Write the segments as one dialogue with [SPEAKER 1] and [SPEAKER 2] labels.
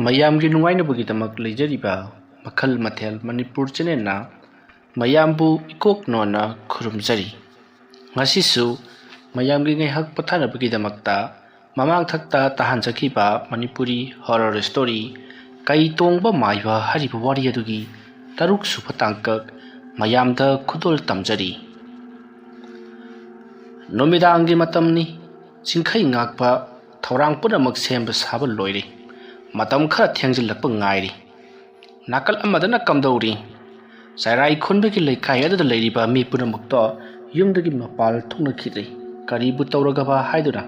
[SPEAKER 1] ꯃꯌꯥꯝꯒꯤ ꯅꯨꯡꯉꯥꯏꯅꯕꯒꯤꯗꯃꯛ ꯂꯩꯖꯔꯤꯕ ꯃꯈꯜ ꯃꯊꯦꯜ ꯃꯅꯤꯄꯨꯔ ꯆꯦꯅꯦꯜꯅ ꯃꯌꯥꯝꯕꯨ ꯏꯀꯣꯛ ꯅꯣꯟꯅ ꯈꯨꯔꯨꯝꯖꯔꯤ꯫ ꯉꯁꯤꯁꯨ ꯃꯌꯥꯝꯒꯤ ꯉꯥꯏꯍꯥꯛ ꯄꯣꯊꯥꯅꯕꯒꯤꯗꯃꯛꯇ ꯃꯃꯥꯡꯊꯛꯇ ꯇꯥꯍꯟꯖꯈꯤꯕ ꯃꯅꯤꯄꯨꯔꯤ ꯍꯣꯔꯔ ꯁ꯭ꯇꯣꯔꯤ ꯀꯩ ꯇꯣꯡꯕ ꯃꯥꯏꯕ ꯍꯥꯏꯔꯤꯕ ꯋꯥꯔꯤ ꯑꯗꯨꯒꯤ 6ꯁꯨꯕ ꯇꯥꯡꯀꯛ ꯃꯌꯥꯝꯗ ꯈꯨꯗꯣꯜ ꯇꯝꯖꯔꯤ꯫ ꯅꯨꯃꯤꯗꯥꯡꯒꯤ ꯃꯇꯝꯅꯤ꯫ ꯆꯤꯡꯈꯩ ꯉꯥꯛꯄ ꯊꯧꯔꯥꯡ ꯄꯨꯝꯅꯃꯛ ꯁꯦꯝꯕ ꯁꯥꯕ ꯂꯣꯏꯔꯦ꯫ ꯃꯇꯝ ꯈꯔ ꯊꯦꯡꯖꯤꯜꯂꯛꯄ ꯉꯥꯏꯔꯤ꯫ ꯅꯥꯀꯜ ꯑꯃꯗꯅ ꯀꯝꯗꯧꯔꯤ? ꯆꯩꯔꯥꯏ ꯈꯨꯟꯕꯒꯤ ꯂꯩꯀꯥꯏ ꯑꯗꯨꯗ ꯂꯩꯔꯤꯕ ꯃꯤ ꯄꯨꯝꯅꯃꯛꯇꯣ ꯌꯨꯝꯗꯒꯤ ꯃꯄꯥꯜ ꯊꯣꯛꯅꯈꯤꯗ꯭ꯔꯤ ꯀꯔꯤꯕꯨ ꯇꯧꯔꯒꯕ ꯍꯥꯏꯗꯨꯅ꯫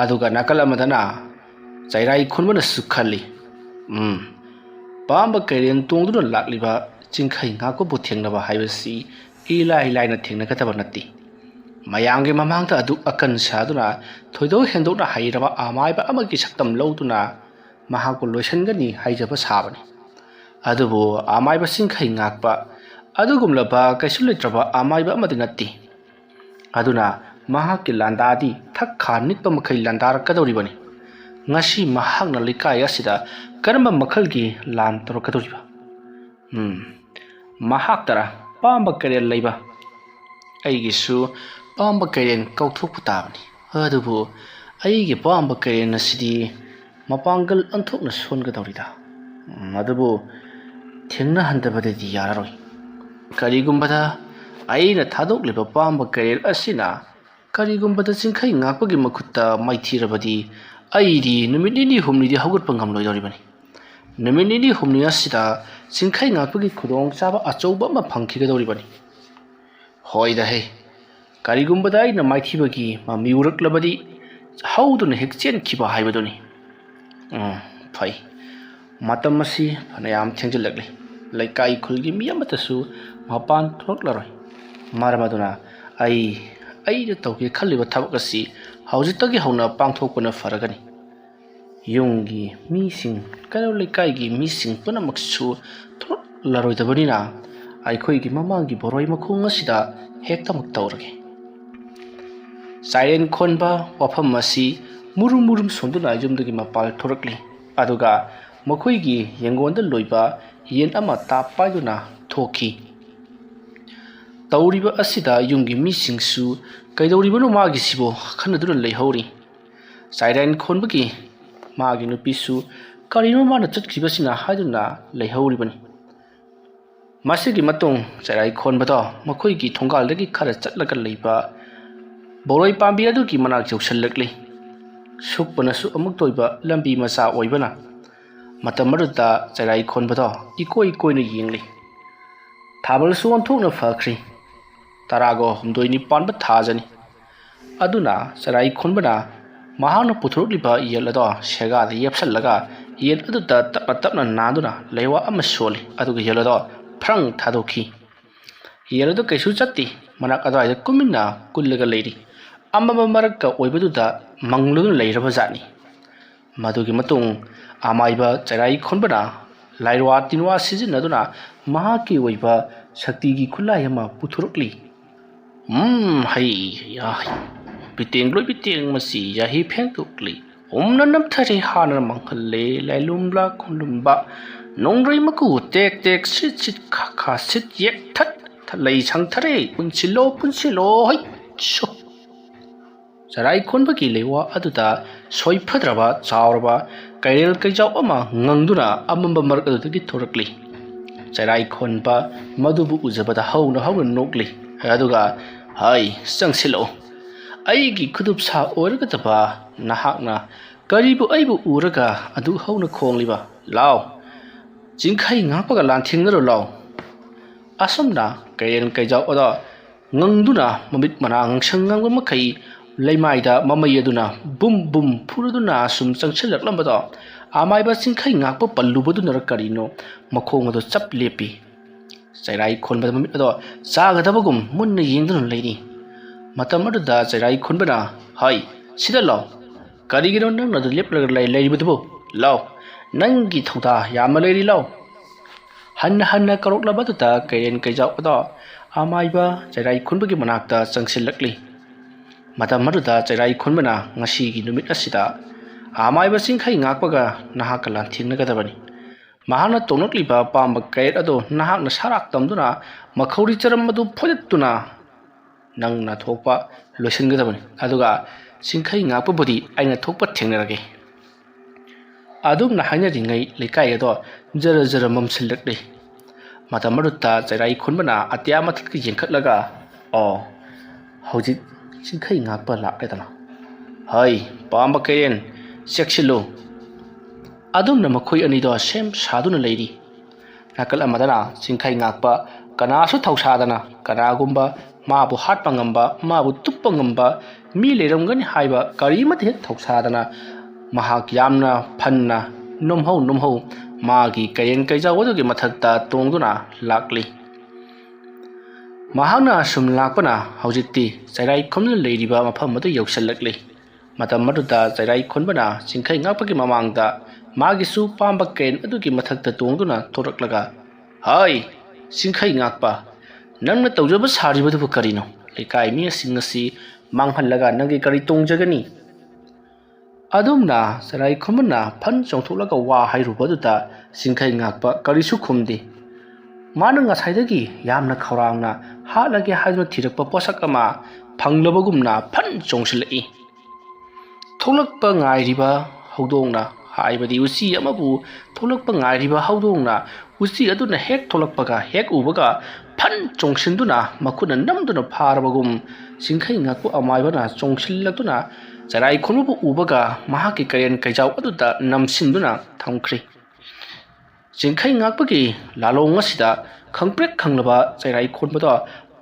[SPEAKER 1] ꯑꯗꯨꯒ ꯅꯥꯀꯜ ꯑꯃꯗꯅ ꯆꯩꯔꯥꯏ ꯈꯨꯟꯕꯅꯁꯨ ꯈꯜꯂꯤ, ꯄꯥꯝꯕ ꯀꯩꯔꯦꯟ ꯇꯣꯡꯗꯨꯅ ꯂꯥꯛꯂꯤꯕ ꯆꯤꯡꯈꯩ ꯉꯥꯛꯄꯕꯨ ꯊꯦꯡꯅꯕ ꯍꯥꯏꯕꯁꯤ ꯏꯂꯥꯏ ꯂꯥꯏꯅ ꯊꯦꯡꯅꯒꯗꯕ ꯅꯠꯇꯦ꯫ ꯃꯌꯥꯝꯒꯤ ꯃꯃꯥꯡꯗ ꯑꯗꯨꯛ ꯑꯀꯟ ꯁꯥꯗꯨꯅ ꯊꯣꯏꯗꯣꯛ ꯍꯦꯟꯗꯣꯛꯅ ꯍꯩꯔꯕ ꯑꯃꯥꯏꯕ ꯑꯃꯒꯤ ꯁꯛꯇꯝ ꯂꯧꯗꯨꯅ ꯃꯍꯥꯛꯄꯨ ꯂꯣꯏꯁꯤꯟꯒꯅꯤ ꯍꯥꯏꯖꯕ ꯁꯥꯕꯅꯤ꯫ ꯑꯗꯨꯕꯨ ꯑꯃꯥꯏꯕ ꯆꯤꯡꯈꯩ ꯉꯥꯛꯄ ꯑꯗꯨꯒꯨꯝꯂꯕ ꯀꯩꯁꯨ ꯂꯩꯇ꯭ꯔꯕ ꯑꯃꯥꯏꯕ ꯑꯃꯗꯤ ꯅꯠꯇꯦ꯫ ꯑꯗꯨꯅ ꯃꯍꯥꯛꯀꯤ ꯂꯥꯟꯗꯥꯗꯤ ꯊꯛ-ꯈꯥ ꯅꯤꯛꯄ ꯃꯈꯩ ꯂꯥꯟꯗꯥꯔꯛꯀꯗꯧꯔꯤꯕꯅꯤ꯫ ꯉꯁꯤ ꯃꯍꯥꯛꯅ ꯂꯩꯀꯥꯏ ꯑꯁꯤꯗ ꯀꯔꯝꯕ ꯃꯈꯜꯒꯤ ꯂꯥꯟ ꯇꯧꯔꯛꯀꯗꯧꯔꯤꯕ? ꯃꯍꯥꯛꯇꯔꯥ ꯄꯥꯝꯕ ꯀꯩꯔꯦꯜ ꯂꯩꯕ? ꯑꯩꯒꯤꯁꯨ ꯄꯥꯝꯕ ꯀꯩꯔꯦꯟ ꯀꯧꯊꯣꯛꯄ ꯇꯥꯕꯅꯤ꯫ ꯑꯗꯨꯕꯨ ꯑꯩꯒꯤ ꯄꯥꯝꯕ ꯀꯩꯔꯦꯟ ꯑꯁꯤꯗꯤ ꯃꯄꯥꯡꯒꯜ ꯑꯣꯟꯊꯣꯛꯅ ꯁꯣꯟꯒꯗꯧꯔꯤꯗ꯫ ꯑꯗꯨꯕꯨ ꯊꯦꯡꯅꯍꯟꯗꯕꯗꯗꯤ ꯌꯥꯔꯔꯣꯏ꯫ ꯀꯔꯤꯒꯨꯝꯕꯗ ꯑꯩꯅ ꯊꯥꯗꯣꯛꯂꯤꯕ ꯄꯥꯝꯕ ꯀꯩꯔꯦꯜ ꯑꯁꯤꯅ ꯀꯔꯤꯒꯨꯝꯕꯗ ꯆꯤꯡꯈꯩ ꯉꯥꯛꯄꯒꯤ ꯃꯈꯨꯠꯇ ꯃꯥꯏꯊꯤꯔꯕꯗꯤ ꯑꯩꯗꯤ ꯅꯨꯃꯤꯠ ꯅꯤꯅꯤ ꯍꯨꯝꯅꯤꯗꯤ ꯍꯧꯒꯠꯄ ꯉꯝꯂꯣꯏꯗꯧꯔꯤꯕꯅꯤ꯫ ꯅꯨꯃꯤꯠ ꯅꯤꯅꯤ ꯍꯨꯝꯅꯤ ꯑꯁꯤꯗ ꯆꯤꯡꯈꯩ ꯉꯥꯛꯄꯒꯤ ꯈꯨꯗꯣꯡꯆꯥꯕ ꯑꯆꯧꯕ ꯑꯃ ꯐꯪꯈꯤꯒꯗꯧꯔꯤꯕꯅꯤ꯫ ꯍꯣꯏꯗꯍꯦ, ꯀꯔꯤꯒꯨꯝꯕꯗ ꯑꯩꯅ ꯃꯥꯏꯊꯤꯕꯒꯤ ꯃꯃꯤ ꯎꯔꯛꯂꯕꯗꯤ ꯍꯧꯗꯨꯅ ꯍꯦꯛ ꯆꯦꯟꯈꯤꯕ ꯍꯥꯏꯕꯗꯨꯅꯤ꯫ ꯐꯩ, ꯃꯇꯝ ꯑꯁꯤ ꯐꯅꯌꯥꯝ ꯊꯦꯡꯖꯤꯜꯂꯛꯂꯤ꯫ ꯂꯩꯀꯥꯏ ꯈꯨꯜꯒꯤ ꯃꯤ ꯑꯃꯠꯇꯁꯨ ꯃꯄꯥꯟ ꯊꯣꯛꯂꯛꯂꯔꯣꯏ꯫ ꯃꯔꯝ ꯑꯗꯨꯅ ꯑꯩꯅ ꯇꯧꯒꯦ ꯈꯜꯂꯤꯕ ꯊꯕꯛ ꯑꯁꯤ ꯍꯧꯖꯤꯛꯇꯒꯤ ꯍꯧꯅ ꯄꯥꯡꯊꯣꯛꯄꯅ ꯐꯔꯒꯅꯤ꯫ ꯌꯨꯝꯒꯤ ꯃꯤꯁꯤꯡ, ꯀꯩꯔꯣꯜ ꯂꯩꯀꯥꯏꯒꯤ ꯃꯤꯁꯤꯡ ꯄꯨꯝꯅꯃꯛꯁꯨ ꯊꯣꯛꯂꯛꯂꯔꯣꯏꯗꯕꯅꯤꯅ ꯑꯩꯈꯣꯏꯒꯤ ꯃꯃꯥꯡꯒꯤ ꯕꯣꯔꯣꯏ ꯃꯈꯣꯡ ꯑꯁꯤꯗ ꯍꯦꯛꯇꯃꯛ ꯇꯧꯔꯒꯦ꯫ ꯆꯥꯏꯔꯦꯟ ꯈꯣꯟꯕ ꯋꯥꯐꯝ ꯑꯁꯤ ꯃꯨꯔꯨꯝ ꯃꯨꯔꯨꯝ ꯁꯣꯟꯗꯨꯅ ꯌꯨꯝꯗꯒꯤ ꯃꯄꯥꯜ ꯊꯣꯔꯛꯂꯤ꯫ ꯑꯗꯨꯒ ꯃꯈꯣꯏꯒꯤ ꯌꯦꯡꯒꯣꯟꯗ ꯂꯣꯏꯕ ꯌꯦꯟ ꯑꯃ ꯇꯥꯞ ꯄꯥꯏꯗꯨꯅ ꯊꯣꯛꯈꯤ꯫ ꯇꯧꯔꯤꯕ ꯑꯁꯤꯗ ꯌꯨꯝꯒꯤ ꯃꯤꯁꯤꯡꯁꯨ ꯀꯩꯗꯧꯔꯤꯕꯅꯣ ꯃꯥꯒꯤꯁꯤꯕꯨ ꯈꯟꯅꯗꯨꯅ ꯂꯩꯍꯧꯔꯤ꯫ ꯆꯥꯏꯔꯦꯟ ꯈꯣꯟꯕꯒꯤ ꯃꯥꯒꯤ ꯅꯨꯄꯤꯁꯨ ꯀꯔꯤꯅꯣ ꯃꯥꯅ ꯆꯠꯈꯤꯕꯁꯤꯅ ꯍꯥꯏꯗꯨꯅ ꯂꯩꯍꯧꯔꯤꯕꯅꯤ꯫ ꯃꯁꯤꯒꯤ ꯃꯇꯨꯡ ꯆꯩꯔꯥꯏ ꯈꯣꯟꯕꯗꯣ ꯃꯈꯣꯏꯒꯤ ꯊꯣꯡꯒꯥꯜꯗꯒꯤ ꯈꯔ ꯆꯠꯂꯒ ꯂꯩꯕ ꯕꯣꯔꯣꯏ ꯄꯥꯝꯕꯤ ꯑꯗꯨꯒꯤ ꯃꯅꯥꯛ ꯌꯧꯁꯤꯜꯂꯛꯂꯤ꯫ ꯁꯨꯛꯄꯅꯁꯨ ꯑꯃꯨꯛꯇ ꯑꯣꯏꯕ ꯂꯝꯕꯤ ꯃꯆꯥ ꯑꯣꯏꯕꯅ ꯃꯇꯝ ꯑꯗꯨꯗ ꯆꯩꯔꯥꯏ ꯈꯣꯟꯕꯗꯣ ꯏꯀꯣꯏ ꯀꯣꯏꯅ ꯌꯦꯡꯂꯤ꯫ ꯊꯥꯕꯜꯁꯨ ꯑꯣꯟꯊꯣꯛꯅ ꯐꯈ꯭ꯔꯤ꯫ 19 ꯄꯥꯟꯕ ꯊꯥꯖꯅꯤ꯫ ꯑꯗꯨꯅ ꯆꯩꯔꯥꯏ ꯈꯣꯟꯕꯅ ꯃꯍꯥꯛꯅ ꯄꯨꯊꯣꯔꯛꯂꯤꯕ ꯌꯦꯟ ꯑꯗꯣ ꯁꯦꯒꯥꯗ ꯌꯦꯞꯁꯜꯂꯒ ꯌꯦꯟ ꯑꯗꯨꯗ ꯇꯞꯅ ꯇꯞꯅ ꯅꯥꯟꯗꯨꯅ ꯂꯩꯋꯥ ꯑꯃ ꯁꯣꯜꯂꯤ꯫ ꯑꯗꯨꯒ ꯌꯦꯟ ꯑꯗꯣ ꯐ꯭ꯔꯪ ꯊꯥꯗꯣꯛꯈꯤ꯫ ꯌꯦꯟ ꯑꯗꯨ ꯀꯩꯁꯨ ꯆꯠꯇꯦ꯫ ꯃꯅꯥꯛ ꯑꯗꯨꯋꯥꯏꯗ ꯇꯨꯃꯤꯟꯅ ꯀꯨꯜꯂꯒ ꯂꯩꯔꯤ꯫ ꯑꯃꯝꯕ ꯃꯔꯛꯀ ꯑꯣꯏꯕꯗꯨꯗ ꯃꯪꯂꯗꯨꯅ ꯂꯩꯔꯕ ꯖꯥꯠꯅꯤ꯫ ꯃꯗꯨꯒꯤ ꯃꯇꯨꯡ ꯑꯃꯥꯏꯕ ꯆꯩꯔꯥꯏ ꯈꯣꯟꯕꯅ ꯂꯥꯏꯔꯋꯥ ꯇꯤꯟꯋꯥ ꯁꯤꯖꯤꯟꯅꯗꯨꯅ ꯃꯍꯥꯛꯀꯤ ꯑꯣꯏꯕ ꯁꯛꯇꯤꯒꯤ ꯈꯨꯠꯂꯥꯏ ꯑꯃ ꯄꯨꯊꯣꯔꯛꯂꯤ꯫ ꯕꯤꯇꯦꯡ ꯂꯣꯏ ꯕꯤꯇꯦꯡ ꯃꯁꯤ ꯌꯥꯍꯤ ꯐꯦꯡꯗꯣꯛꯂꯤ꯫ ꯎꯝꯅ ꯅꯝꯊꯔꯦ ꯍꯥꯟꯅ ꯃꯥꯡꯍꯜꯂꯦ ꯂꯥꯏꯂꯨꯝꯂꯥ ꯈꯣꯟꯂꯨꯝꯕ ꯅꯣꯡꯗ꯭ꯔꯩ ꯃꯀꯨ ꯇꯦꯛ ꯇꯦꯛ ꯁꯤꯠ ꯁꯤꯠ ꯈꯥ ꯈꯥ ꯁꯤꯠ ꯌꯦꯛ ꯊꯠ ꯊꯠꯂꯩ ꯁꯪꯊꯔꯦ ꯄꯨꯟꯁꯤꯜꯂꯣ ꯄꯨꯟꯁꯤꯜꯂꯣ ꯁꯣ꯫ ꯆꯩꯔꯥꯏ ꯈꯣꯟꯕꯒꯤ ꯂꯩꯋꯥ ꯑꯗꯨꯗ ꯁꯣꯏꯐꯗ꯭ꯔꯕ ꯆꯥꯎꯔꯕ ꯀꯩꯔꯦꯜ ꯀꯩꯖꯥꯎ ꯑꯃ ꯉꯪꯗꯨꯅ ꯑꯃꯝꯕ ꯃꯔꯛ ꯑꯗꯨꯗꯒꯤ ꯊꯣꯔꯛꯂꯤ꯫ ꯆꯩꯔꯥꯏ ꯈꯣꯟꯕ ꯃꯗꯨꯕꯨ ꯎꯖꯕꯗ ꯍꯧꯅ ꯍꯧꯅ ꯅꯣꯛꯂꯤ꯫ ꯑꯗꯨꯒ ꯆꯪꯁꯤꯜꯂꯛꯎ, ꯑꯩꯒꯤ ꯈꯨꯗꯨꯞꯁꯥ ꯑꯣꯏꯔꯒꯗꯕ ꯅꯍꯥꯛꯅ ꯀꯔꯤꯕꯨ ꯑꯩꯕꯨ ꯎꯔꯒ ꯑꯗꯨꯛ ꯍꯧꯅ ꯈꯣꯡꯂꯤꯕ? ꯂꯥꯎ, ꯆꯤꯡꯈꯩ ꯉꯥꯛꯄꯒ ꯂꯥꯟꯊꯦꯡꯅꯔꯨ ꯂꯥꯎ꯫ ꯑꯁꯨꯝꯅ ꯀꯩꯔꯦꯜ ꯀꯩꯖꯥꯎ ꯑꯗꯣ ꯉꯪꯗꯨꯅ ꯃꯃꯤꯠ ꯃꯅꯥ ꯉꯥꯡꯁꯪ ꯉꯥꯡꯕ ꯃꯈꯩ ꯂꯩꯃꯥꯏꯗ ꯃꯃꯩ ꯑꯗꯨꯅ ꯕꯨꯝ ꯕꯨꯝ ꯐꯨꯔꯗꯨꯅ ꯁꯨꯝ ꯆꯪꯁꯤꯜꯂꯛꯂꯝꯕꯗꯣ ꯑꯃꯥꯏꯕ ꯆꯤꯡꯈꯩ ꯉꯥꯛꯄ ꯄꯜꯂꯨꯕꯗꯨꯅꯔ ꯀꯔꯤꯅꯣ ꯃꯈꯣꯡ ꯑꯗꯣ ꯆꯞ ꯂꯦꯞꯄꯤ꯫ ꯆꯩꯔꯥꯏ ꯈꯣꯟꯕꯗ ꯃꯃꯤꯠ ꯑꯗꯣ ꯆꯥꯒꯗꯕꯒꯨꯝ ꯃꯨꯟꯅ ꯌꯦꯡꯗꯨꯅ ꯂꯩꯔꯤ꯫ ꯃꯇꯝ ꯑꯗꯨꯗ ꯆꯩꯔꯥꯏ ꯈꯣꯟꯕꯅ ꯁꯤꯗ ꯂꯥꯎ, ꯀꯔꯤꯒꯤꯅꯣ ꯅꯪꯅ ꯑꯗꯨ ꯂꯦꯞꯂꯒ ꯂꯩꯔꯤꯕꯗꯨꯕꯨ? ꯂꯥꯎ, ꯅꯪꯒꯤ ꯊꯧꯗꯥ ꯌꯥꯝꯅ ꯂꯩꯔꯤ ꯂꯥꯎ꯫ ꯍꯟꯅ ꯍꯟꯅ ꯀꯧꯔꯛꯂꯕꯗꯨꯗ ꯀꯩꯔꯦꯜ ꯀꯩꯖꯥꯎ ꯑꯗꯣ ꯑꯃꯥꯏꯕ ꯆꯩꯔꯥꯏ ꯈꯣꯟꯕꯒꯤ ꯃꯅꯥꯛꯇ ꯆꯪꯁꯤꯜꯂꯛꯂꯤ꯫ ꯃꯇꯝ ꯑꯗꯨꯗ ꯆꯩꯔꯥꯏ ꯈꯣꯟꯕꯅ ꯉꯁꯤꯒꯤ ꯅꯨꯃꯤꯠ ꯑꯁꯤꯗ ꯑꯃꯥꯏꯕ ꯆꯤꯡꯈꯩ ꯉꯥꯛꯄꯒ ꯅꯍꯥꯛꯀ ꯂꯥꯟꯊꯦꯡꯅꯒꯗꯕꯅꯤ ꯃꯍꯥꯛꯅ ꯇꯣꯡꯂꯛꯂꯤꯕ ꯑꯄꯥꯝꯕ ꯀꯌꯦꯠ ꯑꯗꯨ ꯅꯍꯥꯛꯅ ꯁꯔꯥꯛ ꯇꯝꯗꯨꯅ ꯃꯈꯧꯔꯤ ꯆꯔꯝ ꯑꯗꯨ ꯐꯣꯏꯗꯠꯇꯨꯅ ꯅꯪꯅ ꯊꯣꯛꯄ ꯂꯣꯏꯁꯤꯟꯒꯗꯕꯅꯤ ꯑꯗꯨꯒ ꯆꯤꯡꯈꯩ ꯉꯥꯛꯄꯕꯨꯗꯤ ꯑꯩꯅ ꯊꯣꯛꯄ ꯊꯦꯡꯅꯔꯒꯦ ꯑꯗꯨꯝꯅ ꯍꯥꯏꯅꯔꯤꯉꯩ ꯂꯩꯀꯥꯏ ꯑꯗꯣ ꯖꯔ ꯖꯔ ꯃꯝꯁꯤꯜꯂꯛꯂꯤ ꯃꯇꯝ ꯑꯗꯨꯗ ꯆꯩꯔꯥꯏ ꯈꯨꯟꯕꯅ ꯑꯇꯤꯌꯥ ꯃꯊꯛꯇ ꯌꯦꯡꯈꯠꯂꯒ ꯍꯧꯖꯤꯛ ꯆꯤꯡꯈꯩ ꯉꯥꯛꯄ ꯂꯥꯛꯂꯦꯗꯅ ꯍꯩ ꯄꯥꯝꯕ ꯀꯩꯔꯦꯟ ꯆꯦꯛꯁꯤꯜꯂꯨ ꯑꯗꯨꯝꯅ ꯃꯈꯣꯏ ꯑꯅꯤꯗꯣ ꯁꯦꯝ ꯁꯥꯗꯨꯅ ꯂꯩꯔꯤ ꯅꯥꯀꯜ ꯑꯃꯗꯅ ꯆꯤꯡꯈꯩ ꯉꯥꯛꯄ ꯀꯅꯥꯁꯨ ꯊꯧꯁꯥꯗꯅ ꯀꯅꯥꯒꯨꯝꯕ ꯃꯥꯕꯨ ꯍꯥꯠꯄ ꯉꯝꯕ ꯃꯥꯕꯨ ꯇꯨꯞꯄ ꯉꯝꯕ ꯃꯤ ꯂꯩꯔꯝꯒꯅꯤ ꯍꯥꯏꯕ ꯀꯔꯤꯃꯠꯇ ꯍꯦꯛ ꯊꯧꯁꯥꯗꯅ ꯃꯍꯥꯛ ꯌꯥꯝꯅ ꯐꯟꯅ ꯅꯨꯝꯍꯧ ꯃꯥꯒꯤ ꯀꯩꯔꯦꯟ ꯀꯩꯖꯥꯎ ꯑꯗꯨꯒꯤ ꯃꯊꯛꯇ ꯇꯣꯡꯗꯨꯅ ꯂꯥꯛꯂꯤ ꯃꯍꯥꯛꯅ ꯑꯁꯨꯝ ꯂꯥꯛꯄꯅ ꯍꯧꯖꯤꯛꯇꯤ ꯆꯩꯔꯥꯏ ꯈꯨꯟꯕꯅ ꯂꯩꯔꯤꯕ ꯃꯐꯝ ꯑꯗꯨ ꯌꯧꯁꯤꯜꯂꯛꯂꯤ ꯃꯇꯝ ꯑꯗꯨꯗ ꯆꯩꯔꯥꯏ ꯈꯨꯟꯕꯅ ꯆꯤꯡꯈꯩ ꯉꯥꯛꯄꯒꯤ ꯃꯃꯥꯡꯗ ꯃꯥꯒꯤꯁꯨ ꯄꯥꯝꯕ ꯀꯩꯔꯦꯟ ꯑꯗꯨꯒꯤ ꯃꯊꯛꯇ ꯇꯣꯡꯗꯨꯅ ꯊꯣꯔꯛꯂꯒ ꯍꯩ ꯆꯤꯡꯈꯩ ꯉꯥꯛꯄ ꯅꯪꯅ ꯇꯧꯖꯕ ꯁꯥꯔꯤꯕꯗꯨꯕꯨ ꯀꯔꯤꯅꯣ ꯂꯩꯀꯥꯏ ꯃꯤꯁꯤꯡ ꯑꯁꯤ ꯃꯥꯡꯍꯜꯂꯒ ꯅꯪꯒꯤ ꯀꯔꯤ ꯇꯣꯡꯖꯒꯅꯤ ꯑꯗꯨꯝꯅ ꯆꯩꯔꯥꯏ ꯈꯨꯟꯕꯅ ꯐꯟ ꯆꯣꯡꯊꯣꯛꯂꯒ ꯋꯥ ꯍꯥꯏꯔꯨꯕꯗꯨꯗ ꯆꯤꯡꯈꯩ ꯉꯥꯛꯄ ꯀꯔꯤꯁꯨ ꯈꯨꯝꯗꯦ ꯃꯥꯅ ꯉꯁꯥꯏꯗꯒꯤ ꯌꯥꯝꯅ ꯈꯧꯔꯥꯡꯅ ꯍꯥꯠꯂꯒꯦ ꯍꯥꯏꯗꯨꯅ ꯊꯤꯔꯛꯄ ꯄꯣꯠꯁꯛ ꯑꯃ ꯐꯪꯂꯕꯒꯨꯝꯅ ꯐꯟ ꯆꯣꯡꯁꯤꯜꯂꯛꯏ ꯊꯣꯛꯂꯛꯄ ꯉꯥꯏꯔꯤꯕ ꯍꯧꯗꯣꯡꯅ ꯍꯥꯏꯕꯗꯤ ꯎꯆꯤ ꯑꯃꯕꯨ ꯊꯣꯛꯂꯛꯄ ꯉꯥꯏꯔꯤꯕ ꯍꯧꯗꯣꯡꯅ ꯎꯆꯤ ꯑꯗꯨꯅ ꯍꯦꯛ ꯊꯣꯛꯂꯛꯄꯒ ꯍꯦꯛ ꯎꯕꯒ ꯐꯟ ꯆꯣꯡꯁꯤꯟꯗꯨꯅ ꯃꯈꯨꯠꯅ ꯅꯝꯗꯨꯅ ꯐꯥꯔꯕꯒꯨꯝ ꯆꯤꯡꯈꯩ ꯉꯥꯛꯄ ꯑꯃꯥꯏꯕꯅ ꯆꯣꯡꯁꯤꯜꯂꯛꯇꯨꯅ ꯆꯩꯔꯥꯏ ꯈꯨꯟꯕꯕꯨ ꯎꯕꯒ ꯃꯍꯥꯛꯀꯤ ꯀꯩꯔꯦꯟ ꯀꯩꯖꯥꯎ ꯑꯗꯨꯗ ꯅꯝꯁꯤꯟꯗꯨꯅ ꯊꯝꯈ꯭ꯔꯤ ꯆꯤꯡꯈꯩ ꯉꯥꯛꯄꯒꯤ ꯂꯥꯂꯣꯡ ꯑꯁꯤꯗ ꯈꯪꯄ꯭ꯔꯦꯛ ꯈꯪꯂꯕ ꯆꯩꯔꯥꯏ ꯈꯨꯟꯕꯗꯣ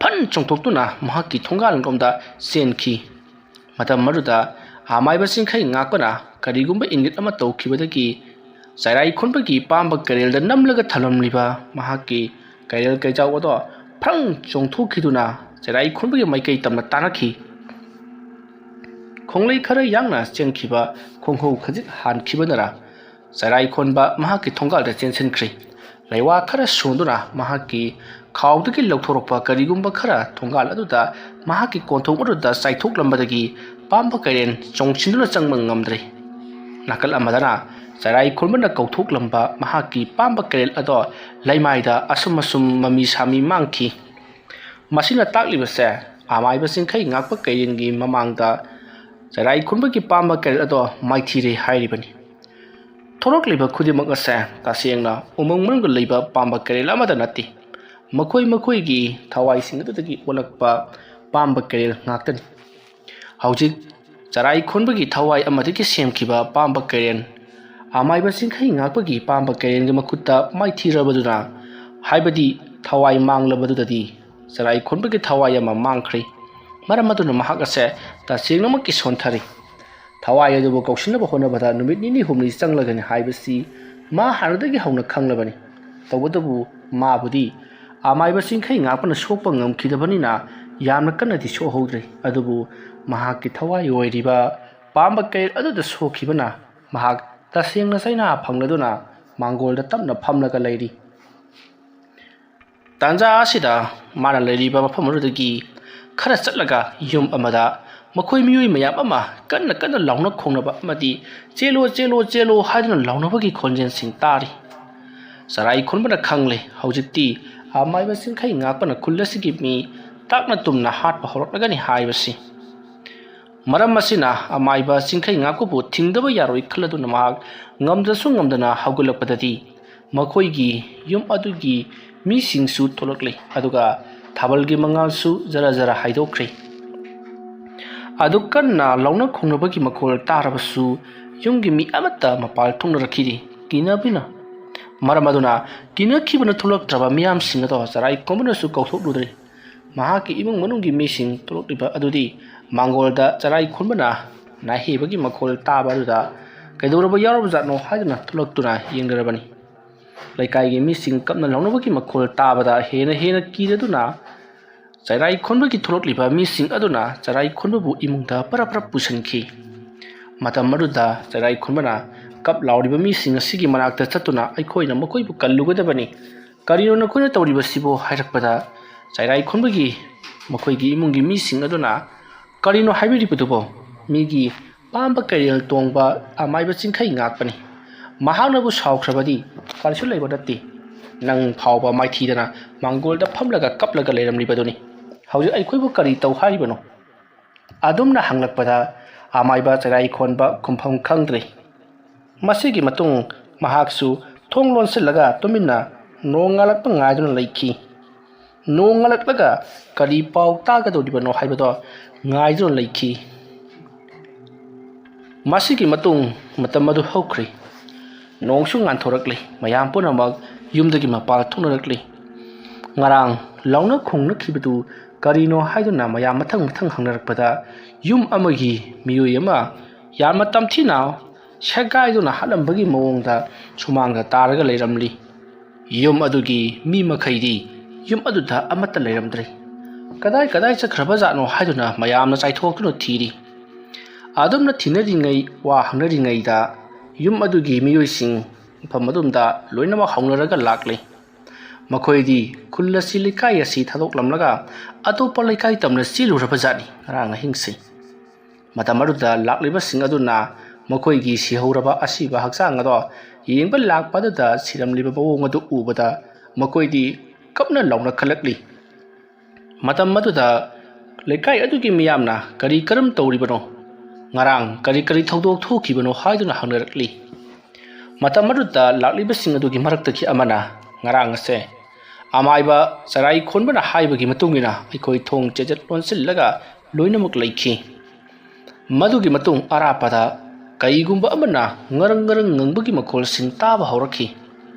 [SPEAKER 1] ꯐꯟ ꯆꯣꯡꯊꯣꯛꯇꯨꯅ ꯃꯍꯥꯛꯀꯤ ꯊꯣꯡꯒꯥꯜꯂꯣꯝꯗ ꯆꯦꯟꯈꯤ ꯃꯇꯝ ꯑꯗꯨꯗ ꯑꯃꯥꯏꯕ ꯆꯤꯡꯈꯩ ꯉꯥꯛꯄꯅ ꯀꯔꯤꯒꯨꯝꯕ ꯏꯪꯒꯤꯠ ꯑꯃ ꯇꯧꯈꯤꯕꯗꯒꯤ ꯆꯩꯔꯥꯏ ꯈꯨꯟꯕꯒꯤ ꯄꯥꯝꯕ ꯀꯩꯔꯦꯜꯗ ꯅꯝꯂꯒ ꯊꯝꯂꯝꯂꯤꯕ ꯃꯍꯥꯛꯀꯤ ꯀꯩꯔꯦꯜ ꯀꯩꯖꯥꯎ ꯑꯗꯣ ꯐ꯭ꯔꯪ ꯆꯣꯡꯊꯣꯛꯈꯤꯗꯨꯅ ꯆꯩꯔꯥꯏ ꯈꯨꯟꯕꯒꯤ ꯃꯥꯏꯀꯩ ꯇꯝꯅ ꯇꯥꯟꯅꯈꯤ ꯈꯣꯡꯂꯩ ꯈꯔ ꯌꯥꯡꯅ ꯆꯦꯟꯈꯤꯕ ꯈꯣꯡꯍꯧ ꯈꯖꯤꯛ ꯍꯥꯟꯈꯤꯕꯅꯔ ꯆꯩꯔꯥꯏ ꯈꯨꯟꯕ ꯃꯍꯥꯛꯀꯤ ꯊꯣꯡꯒꯥꯜꯗ ꯆꯦꯟꯁꯤꯟꯈ꯭ꯔꯤ ꯂꯩꯋꯥ ꯈꯔ ꯁꯣꯟꯗꯨꯅ ꯃꯍꯥꯛꯀꯤ ꯈꯥꯎꯗꯒꯤ ꯂꯧꯊꯣꯔꯛꯄ ꯀꯔꯤꯒꯨꯝꯕ ꯈꯔ ꯊꯣꯡꯒꯥꯜ ꯑꯗꯨꯗ ꯃꯍꯥꯛꯀꯤ ꯀꯣꯟꯊꯣꯡ ꯑꯗꯨꯗ ꯆꯥꯏꯊꯣꯛꯂꯝꯕꯗꯒꯤ ꯄꯥꯝꯕ ꯀꯩꯔꯦꯟ ꯆꯣꯡꯁꯤꯟꯗꯨꯅ ꯆꯪꯕ ꯉꯝꯗ꯭ꯔꯤ ꯅꯥꯀꯜ ꯑꯃꯗꯅ ꯆꯩꯔꯥꯏ ꯈꯨꯟꯕꯅ ꯀꯧꯊꯣꯛꯂꯝꯕ ꯃꯍꯥꯛꯀꯤ ꯄꯥꯝꯕ ꯀꯩꯔꯦꯜ ꯑꯗꯣ ꯂꯩꯃꯥꯏꯗ ꯑꯁꯨꯝ ꯃꯃꯤ ꯁꯥꯃꯤ ꯃꯥꯡꯈꯤ ꯃꯁꯤꯅ ꯇꯥꯛꯂꯤꯕꯁꯦ ꯑꯃꯥꯏꯕ ꯆꯤꯡꯈꯩ ꯉꯥꯛꯄ ꯀꯩꯔꯦꯟꯒꯤ ꯃꯃꯥꯡꯗ ꯆꯩꯔꯥꯏ ꯈꯨꯟꯕꯒꯤ ꯄꯥꯝꯕ ꯀꯩꯔꯦꯜ ꯑꯗꯣ ꯃꯥꯏꯊꯤꯔꯦ ꯍꯥꯏꯔꯤꯕꯅꯤ ꯊꯣꯔꯛꯂꯤꯕ ꯈꯨꯗꯤꯡꯃꯛ ꯑꯁꯦ ꯇꯁꯦꯡꯅ ꯎꯃꯪ ꯃꯅꯨꯡꯗ ꯂꯩꯕ ꯄꯥꯝꯕ ꯀꯩꯔꯦꯜ ꯑꯃꯗ ꯅꯠꯇꯦ ꯃꯈꯣꯏꯒꯤ ꯊꯋꯥꯏꯁꯤꯡ ꯑꯗꯨꯗꯒꯤ ꯑꯣꯜꯂꯛꯄ ꯄꯥꯝꯕ ꯀꯩꯔꯦꯜ ꯉꯥꯛꯇꯅꯤ ꯍꯧꯖꯤꯛ ꯆꯩꯔꯥꯏ ꯈꯨꯟꯕꯒꯤ ꯊꯋꯥꯏ ꯑꯃꯗꯒꯤ ꯁꯦꯝꯈꯤꯕ ꯄꯥꯝꯕ ꯀꯩꯔꯦꯜ ꯑꯃꯥꯏꯕ ꯆꯤꯡꯈꯩ ꯉꯥꯛꯄꯒꯤ ꯄꯥꯝꯕ ꯀꯩꯔꯦꯜꯒꯤ ꯃꯈꯨꯠꯇ ꯃꯥꯏꯊꯤꯔꯕꯗꯨꯅ ꯍꯥꯏꯕꯗꯤ ꯊꯋꯥꯏ ꯃꯥꯡꯂꯕꯗꯨꯗꯗꯤ ꯆꯩꯔꯥꯏ ꯈꯨꯟꯕꯒꯤ ꯊꯋꯥꯏ ꯑꯃ ꯃꯥꯡꯈ꯭ꯔꯤ ꯃꯔꯝ ꯑꯗꯨꯅ ꯃꯍꯥꯛ ꯑꯁꯦ ꯇꯁꯦꯡꯅꯃꯛꯀꯤ ꯁꯣꯟꯊꯔꯤ ꯊꯋꯥꯏ ꯑꯗꯨꯕꯨ ꯀꯧꯁꯤꯟꯅꯕ ꯍꯣꯠꯅꯕꯗ ꯅꯨꯃꯤꯠ ꯅꯤꯅꯤ ꯍꯨꯝꯅꯤ ꯆꯪꯂꯒꯅꯤ ꯍꯥꯏꯕꯁꯤ ꯃꯥ ꯍꯥꯟꯅꯗꯒꯤ ꯍꯧꯅ ꯈꯪꯂꯕꯅꯤ ꯇꯧꯕꯇꯕꯨ ꯃꯥꯕꯨꯗꯤ ꯑꯃꯥꯏꯕ ꯆꯤꯡꯈꯩ ꯉꯥꯛꯄꯅ ꯁꯣꯛꯄ ꯉꯝꯈꯤꯗꯕꯅꯤꯅ ꯌꯥꯝꯅ ꯀꯟꯅꯗꯤ ꯁꯣꯛꯍꯧꯗ꯭ꯔꯤ ꯑꯗꯨꯕꯨ ꯃꯍꯥꯛꯀꯤ ꯊꯋꯥꯏ ꯑꯣꯏꯔꯤꯕ ꯄꯥꯝꯕ ꯀꯩꯔꯦꯜ ꯑꯗꯨꯗ ꯁꯣꯛꯈꯤꯕꯅ ꯃꯍꯥꯛ ꯇꯁꯦꯡꯅ ꯆꯩꯅꯥ ꯐꯪꯂꯗꯨꯅ ꯃꯥꯡꯒꯣꯜꯗ ꯇꯞꯅ ꯐꯝꯂꯒ ꯂꯩꯔꯤ ꯇꯥꯟꯖꯥ ꯑꯁꯤꯗ ꯃꯥꯅ ꯂꯩꯔꯤꯕ ꯃꯐꯝ ꯑꯗꯨꯗꯒꯤ ꯈꯔ ꯆꯠꯂꯒ ꯌꯨꯝ ꯑꯃꯗ ꯃꯈꯣꯏ ꯃꯤꯑꯣꯏ ꯃꯌꯥꯝ ꯑꯃ ꯀꯟꯅ ꯂꯥꯎꯅ ꯈꯣꯡꯅꯕ ꯑꯃꯗꯤ ꯆꯦꯜꯂꯣ ꯍꯥꯏꯗꯨꯅ ꯂꯥꯎꯅꯕꯒꯤ ꯈꯣꯟꯖꯦꯜꯁꯤꯡ ꯇꯥꯔꯤ ꯆꯩꯔꯥꯏ ꯈꯨꯟꯕꯅ ꯈꯪꯂꯦ ꯍꯧꯖꯤꯛꯇꯤ ꯑꯃꯥꯏꯕ ꯆꯤꯡꯈꯩ ꯉꯥꯛꯄꯅ ꯈꯨꯜ ꯑꯁꯤꯒꯤ ꯃꯤ ꯇꯥꯛꯅ ꯇꯨꯝꯅ ꯍꯥꯠꯄ ꯍꯧꯔꯛꯂꯒꯅꯤ ꯍꯥꯏꯕꯁꯤ ꯃꯔꯝ ꯑꯁꯤꯅ ꯑꯃꯥꯏꯕ ꯆꯤꯡꯈꯩ ꯉꯥꯛꯄꯕꯨ ꯊꯤꯡꯗꯕ ꯌꯥꯔꯣꯏ ꯈꯜꯂꯗꯨꯅ ꯃꯍꯥꯛ ꯉꯝꯗ꯭ꯔꯁꯨ ꯉꯝꯗꯅ ꯍꯧꯒꯠꯂꯛꯄꯗꯗꯤ ꯃꯈꯣꯏꯒꯤ ꯌꯨꯝ ꯑꯗꯨꯒꯤ ꯃꯤꯁꯤꯡꯁꯨ ꯊꯣꯛꯂꯛꯂꯤ ꯑꯗꯨꯒ ꯊꯥꯕꯜꯒꯤ ꯃꯉꯥꯜꯁꯨ ꯖꯔ ꯍꯥꯏꯗꯣꯛꯈ꯭ꯔꯤ ꯑꯗꯨ ꯀꯟꯅ ꯂꯥꯎꯅ ꯈꯣꯡꯅꯕꯒꯤ ꯃꯈꯣꯜ ꯇꯥꯔꯕꯁꯨ ꯌꯨꯝꯒꯤ ꯃꯤ ꯑꯃꯠꯇ ꯃꯄꯥꯜ ꯊꯣꯛꯅꯔꯛꯈꯤꯗꯦ ꯀꯤꯅꯕꯅ ꯃꯔꯝ ꯑꯗꯨꯅ ꯀꯤꯅꯈꯤꯕꯅ ꯊꯣꯛꯂꯛꯇ꯭ꯔꯕ ꯃꯤꯌꯥꯝꯁꯤꯡ ꯑꯗꯣ ꯆꯩꯔꯥꯏ ꯈꯨꯟꯕꯅꯁꯨ ꯀꯧꯊꯣꯛꯂꯨꯗ꯭ꯔꯤ ꯃꯍꯥꯛꯀꯤ ꯏꯃꯨꯡ ꯃꯅꯨꯡꯒꯤ ꯃꯤꯁꯤꯡ ꯊꯣꯛꯂꯛꯂꯤꯕ ꯑꯗꯨꯗꯤ ꯃꯥꯡꯒꯣꯜꯗ ꯆꯩꯔꯥꯏ ꯈꯨꯟꯕꯅ ꯅꯥꯍꯦꯕꯒꯤ ꯃꯈꯣꯜ ꯇꯥꯕ ꯑꯗꯨꯗ ꯀꯩꯗꯧꯔꯕ ꯌꯥꯎꯔꯕꯖꯥꯠꯅꯣ ꯍꯥꯏꯗꯨꯅ ꯊꯣꯛꯂꯛꯇꯨꯅ ꯌꯦꯡꯅꯔꯕꯅꯤ ꯂꯩꯀꯥꯏꯒꯤ ꯃꯤꯁꯤꯡ ꯀꯞꯅ ꯂꯥꯎꯅꯕꯒꯤ ꯃꯈꯣꯜ ꯇꯥꯕꯗ ꯍꯦꯟꯅ ꯀꯤꯔꯗꯨꯅ ꯆꯩꯔꯥꯏ ꯈꯨꯟꯕꯒꯤ ꯊꯣꯛꯂꯛꯂꯤꯕ ꯃꯤꯁꯤꯡ ꯑꯗꯨꯅ ꯆꯩꯔꯥꯏ ꯈꯨꯟꯕꯕꯨ ꯏꯃꯨꯡꯗ ꯄꯔꯞ ꯄꯨꯁꯤꯟꯈꯤ ꯃꯇꯝ ꯑꯗꯨꯗ ꯆꯩꯔꯥꯏ ꯈꯨꯟꯕꯅ ꯀꯞ ꯂꯥꯎꯔꯤꯕ ꯃꯤꯁꯤꯡ ꯑꯁꯤꯒꯤ ꯃꯅꯥꯛꯇ ꯆꯠꯇꯨꯅ ꯑꯩꯈꯣꯏꯅ ꯃꯈꯣꯏꯕꯨ ꯀꯜꯂꯨꯒꯗꯕꯅꯤ ꯀꯔꯤꯅꯣ ꯅꯈꯣꯏꯅ ꯇꯧꯔꯤꯕꯁꯤꯕꯨ ꯍꯥꯏꯔꯛꯄꯗ ꯆꯩꯔꯥꯏ ꯈꯨꯟꯕꯒꯤ ꯃꯈꯣꯏꯒꯤ ꯏꯃꯨꯡꯒꯤ ꯃꯤꯁꯤꯡ ꯑꯗꯨꯅ ꯀꯔꯤꯅꯣ ꯍꯥꯏꯕꯤꯔꯤꯕꯗꯨꯕꯣ ꯃꯤꯒꯤ ꯄꯥꯝꯕ ꯀꯩꯔꯦꯜ ꯇꯣꯡꯕ ꯑꯃꯥꯏꯕ ꯆꯤꯡꯈꯩ ꯉꯥꯛꯄꯅꯤ ꯃꯍꯥꯛꯅꯕꯨ ꯁꯥꯎꯈ꯭ꯔꯕꯗꯤ ꯀꯔꯤꯁꯨ ꯂꯩꯕ ꯅꯠꯇꯦ ꯅꯪ ꯐꯥꯎꯕ ꯃꯥꯏꯊꯤꯗꯅ ꯃꯥꯡꯒꯣꯜꯗ ꯐꯝꯂꯒ ꯀꯞꯂꯒ ꯂꯩꯔꯝꯂꯤꯕꯗꯨꯅꯤ ꯍꯧꯖꯤꯛ ꯑꯩꯈꯣꯏꯕꯨ ꯀꯔꯤ ꯇꯧ ꯍꯥꯏꯔꯤꯕꯅꯣ ꯑꯗꯨꯝꯅ ꯍꯪꯂꯛꯄꯗ ꯑꯃꯥꯏꯕ ꯆꯔꯥꯏ ꯈꯣꯟꯕ ꯈꯨꯝꯐꯝ ꯈꯪꯗ꯭ꯔꯦ ꯃꯁꯤꯒꯤ ꯃꯇꯨꯡ ꯃꯍꯥꯛꯁꯨ ꯊꯣꯡ ꯂꯣꯟꯁꯤꯜꯂꯒ ꯇꯨꯃꯤꯟꯅ ꯅꯣꯡ ꯉꯥꯜꯂꯛꯄ ꯉꯥꯏꯗꯨꯅ ꯂꯩꯈꯤ ꯅꯣꯡ ꯉꯥꯜꯂꯛꯂꯒ ꯀꯔꯤ ꯄꯥꯎ ꯇꯥꯒꯗꯧꯔꯤꯕꯅꯣ ꯍꯥꯏꯕꯗꯣ ꯉꯥꯏꯗꯨꯅ ꯂꯩꯈꯤ ꯃꯁꯤꯒꯤ ꯃꯇꯨꯡ ꯃꯇꯝ ꯑꯗꯨ ꯍꯧꯈ꯭ꯔꯦ ꯅꯣꯡꯁꯨ ꯉꯥꯟꯊꯣꯔꯛꯂꯤ ꯃꯌꯥꯝ ꯄꯨꯝꯅꯃꯛ ꯌꯨꯝꯗꯒꯤ ꯃꯄꯥꯟ ꯊꯣꯛꯅꯔꯛꯂꯤ ꯉꯔꯥꯡ ꯂꯥꯎꯅ ꯈꯣꯡꯅꯈꯤꯕꯗꯨ ꯀꯔꯤꯅꯣ ꯍꯥꯏꯗꯨꯅ ꯃꯌꯥꯝ ꯃꯊꯪ ꯃꯊꯪ ꯍꯪꯅꯔꯛꯄꯗ ꯌꯨꯝ ꯑꯃꯒꯤ ꯃꯤꯑꯣꯏ ꯑꯃ ꯌꯥꯝꯅ ꯇꯝꯊꯤꯅ ꯁꯦꯒꯥꯏꯗꯨꯅ ꯍꯥꯠꯂꯝꯕꯒꯤ ꯃꯑꯣꯡꯗ ꯁꯨꯃꯥꯡꯗ ꯇꯥꯔꯒ ꯂꯩꯔꯝꯂꯤ ꯌꯨꯝ ꯑꯗꯨꯒꯤ ꯃꯤ ꯃꯈꯩꯗꯤ ꯌꯨꯝ ꯑꯗꯨꯗ ꯑꯃꯠꯇ ꯂꯩꯔꯝꯗ꯭ꯔꯦ ꯀꯗꯥꯏ ꯀꯗꯥꯏ ꯆꯠꯈ꯭ꯔꯕꯖꯥꯠꯅꯣ ꯍꯥꯏꯗꯨꯅ ꯃꯌꯥꯝꯅ ꯆꯥꯏꯊꯣꯛꯇꯨꯅ ꯊꯤꯔꯤ ꯑꯗꯨꯝꯅ ꯊꯤꯅꯔꯤꯉꯩ ꯋꯥ ꯍꯪꯅꯔꯤꯉꯩꯗ ꯌꯨꯝ ꯑꯗꯨꯒꯤ ꯃꯤꯑꯣꯏꯁꯤꯡ ꯃꯐꯝ ꯑꯗꯨꯝꯗ ꯂꯣꯏꯅꯃꯛ ꯍꯧꯅꯔꯒ ꯂꯥꯛꯂꯤ ꯃꯈꯣꯏꯗꯤ ꯈꯨꯜ ꯑꯁꯤ ꯂꯩꯀꯥꯏ ꯑꯁꯤ ꯊꯥꯗꯣꯛꯂꯝꯂꯒ ꯑꯇꯣꯞꯄ ꯂꯩꯀꯥꯏ ꯇꯝꯅ ꯆꯦꯜꯂꯨꯔꯕꯖꯥꯠꯅꯤ ꯉꯔꯥꯡ ꯑꯍꯤꯡꯁꯤ ꯃꯇꯝ ꯑꯗꯨꯗ ꯂꯥꯛꯂꯤꯕꯁꯤꯡ ꯑꯗꯨꯅ ꯃꯈꯣꯏꯒꯤ ꯁꯤꯍꯧꯔꯕ ꯑꯁꯤꯕ ꯍꯛꯆꯥꯡ ꯑꯗꯣ ꯌꯦꯡꯕ ꯂꯥꯛꯄ ꯑꯗꯨꯗ ꯁꯤꯔꯝꯂꯤꯕ ꯃꯑꯣꯡ ꯑꯗꯨ ꯎꯕꯗ ꯃꯈꯣꯏꯗꯤ ꯀꯞꯅ ꯂꯥꯎꯅꯈꯠꯂꯛꯂꯤ ꯃꯇꯝ ꯑꯗꯨꯗ ꯂꯩꯀꯥꯏ ꯑꯗꯨꯒꯤ ꯃꯤꯌꯥꯝꯅ ꯀꯔꯤ ꯀꯔꯝ ꯇꯧꯔꯤꯕꯅꯣ ꯉꯔꯥꯡ ꯀꯔꯤ ꯀꯔꯤ ꯊꯧꯗꯣꯛ ꯊꯣꯛꯈꯤꯕꯅꯣ ꯍꯥꯏꯗꯨꯅ ꯍꯪꯅꯔꯛꯂꯤ ꯃꯇꯝ ꯑꯗꯨꯗ ꯂꯥꯛꯂꯤꯕꯁꯤꯡ ꯑꯗꯨꯒꯤ ꯃꯔꯛꯇꯒꯤ ꯑꯃꯅ ꯉꯔꯥꯡ ꯑꯁꯦ ꯑꯃꯥꯏꯕ ꯆꯔꯥꯏ ꯈꯣꯟꯕꯅ ꯍꯥꯏꯕꯒꯤ ꯃꯇꯨꯡꯏꯟꯅ ꯑꯩꯈꯣꯏ ꯊꯣꯡ ꯆꯦꯖꯠ ꯂꯣꯟꯁꯤꯜꯂꯒ ꯂꯣꯏꯅꯃꯛ ꯂꯩꯈꯤ ꯃꯗꯨꯒꯤ ꯃꯇꯨꯡ ꯑꯔꯥꯞꯄꯗ ꯀꯩꯒꯨꯝꯕ ꯑꯃꯅ ꯉꯔꯪ ꯉꯔꯪ ꯉꯪꯕꯒꯤ ꯃꯈꯣꯜꯁꯤꯡ ꯇꯥꯕ ꯍꯧꯔꯛꯈꯤ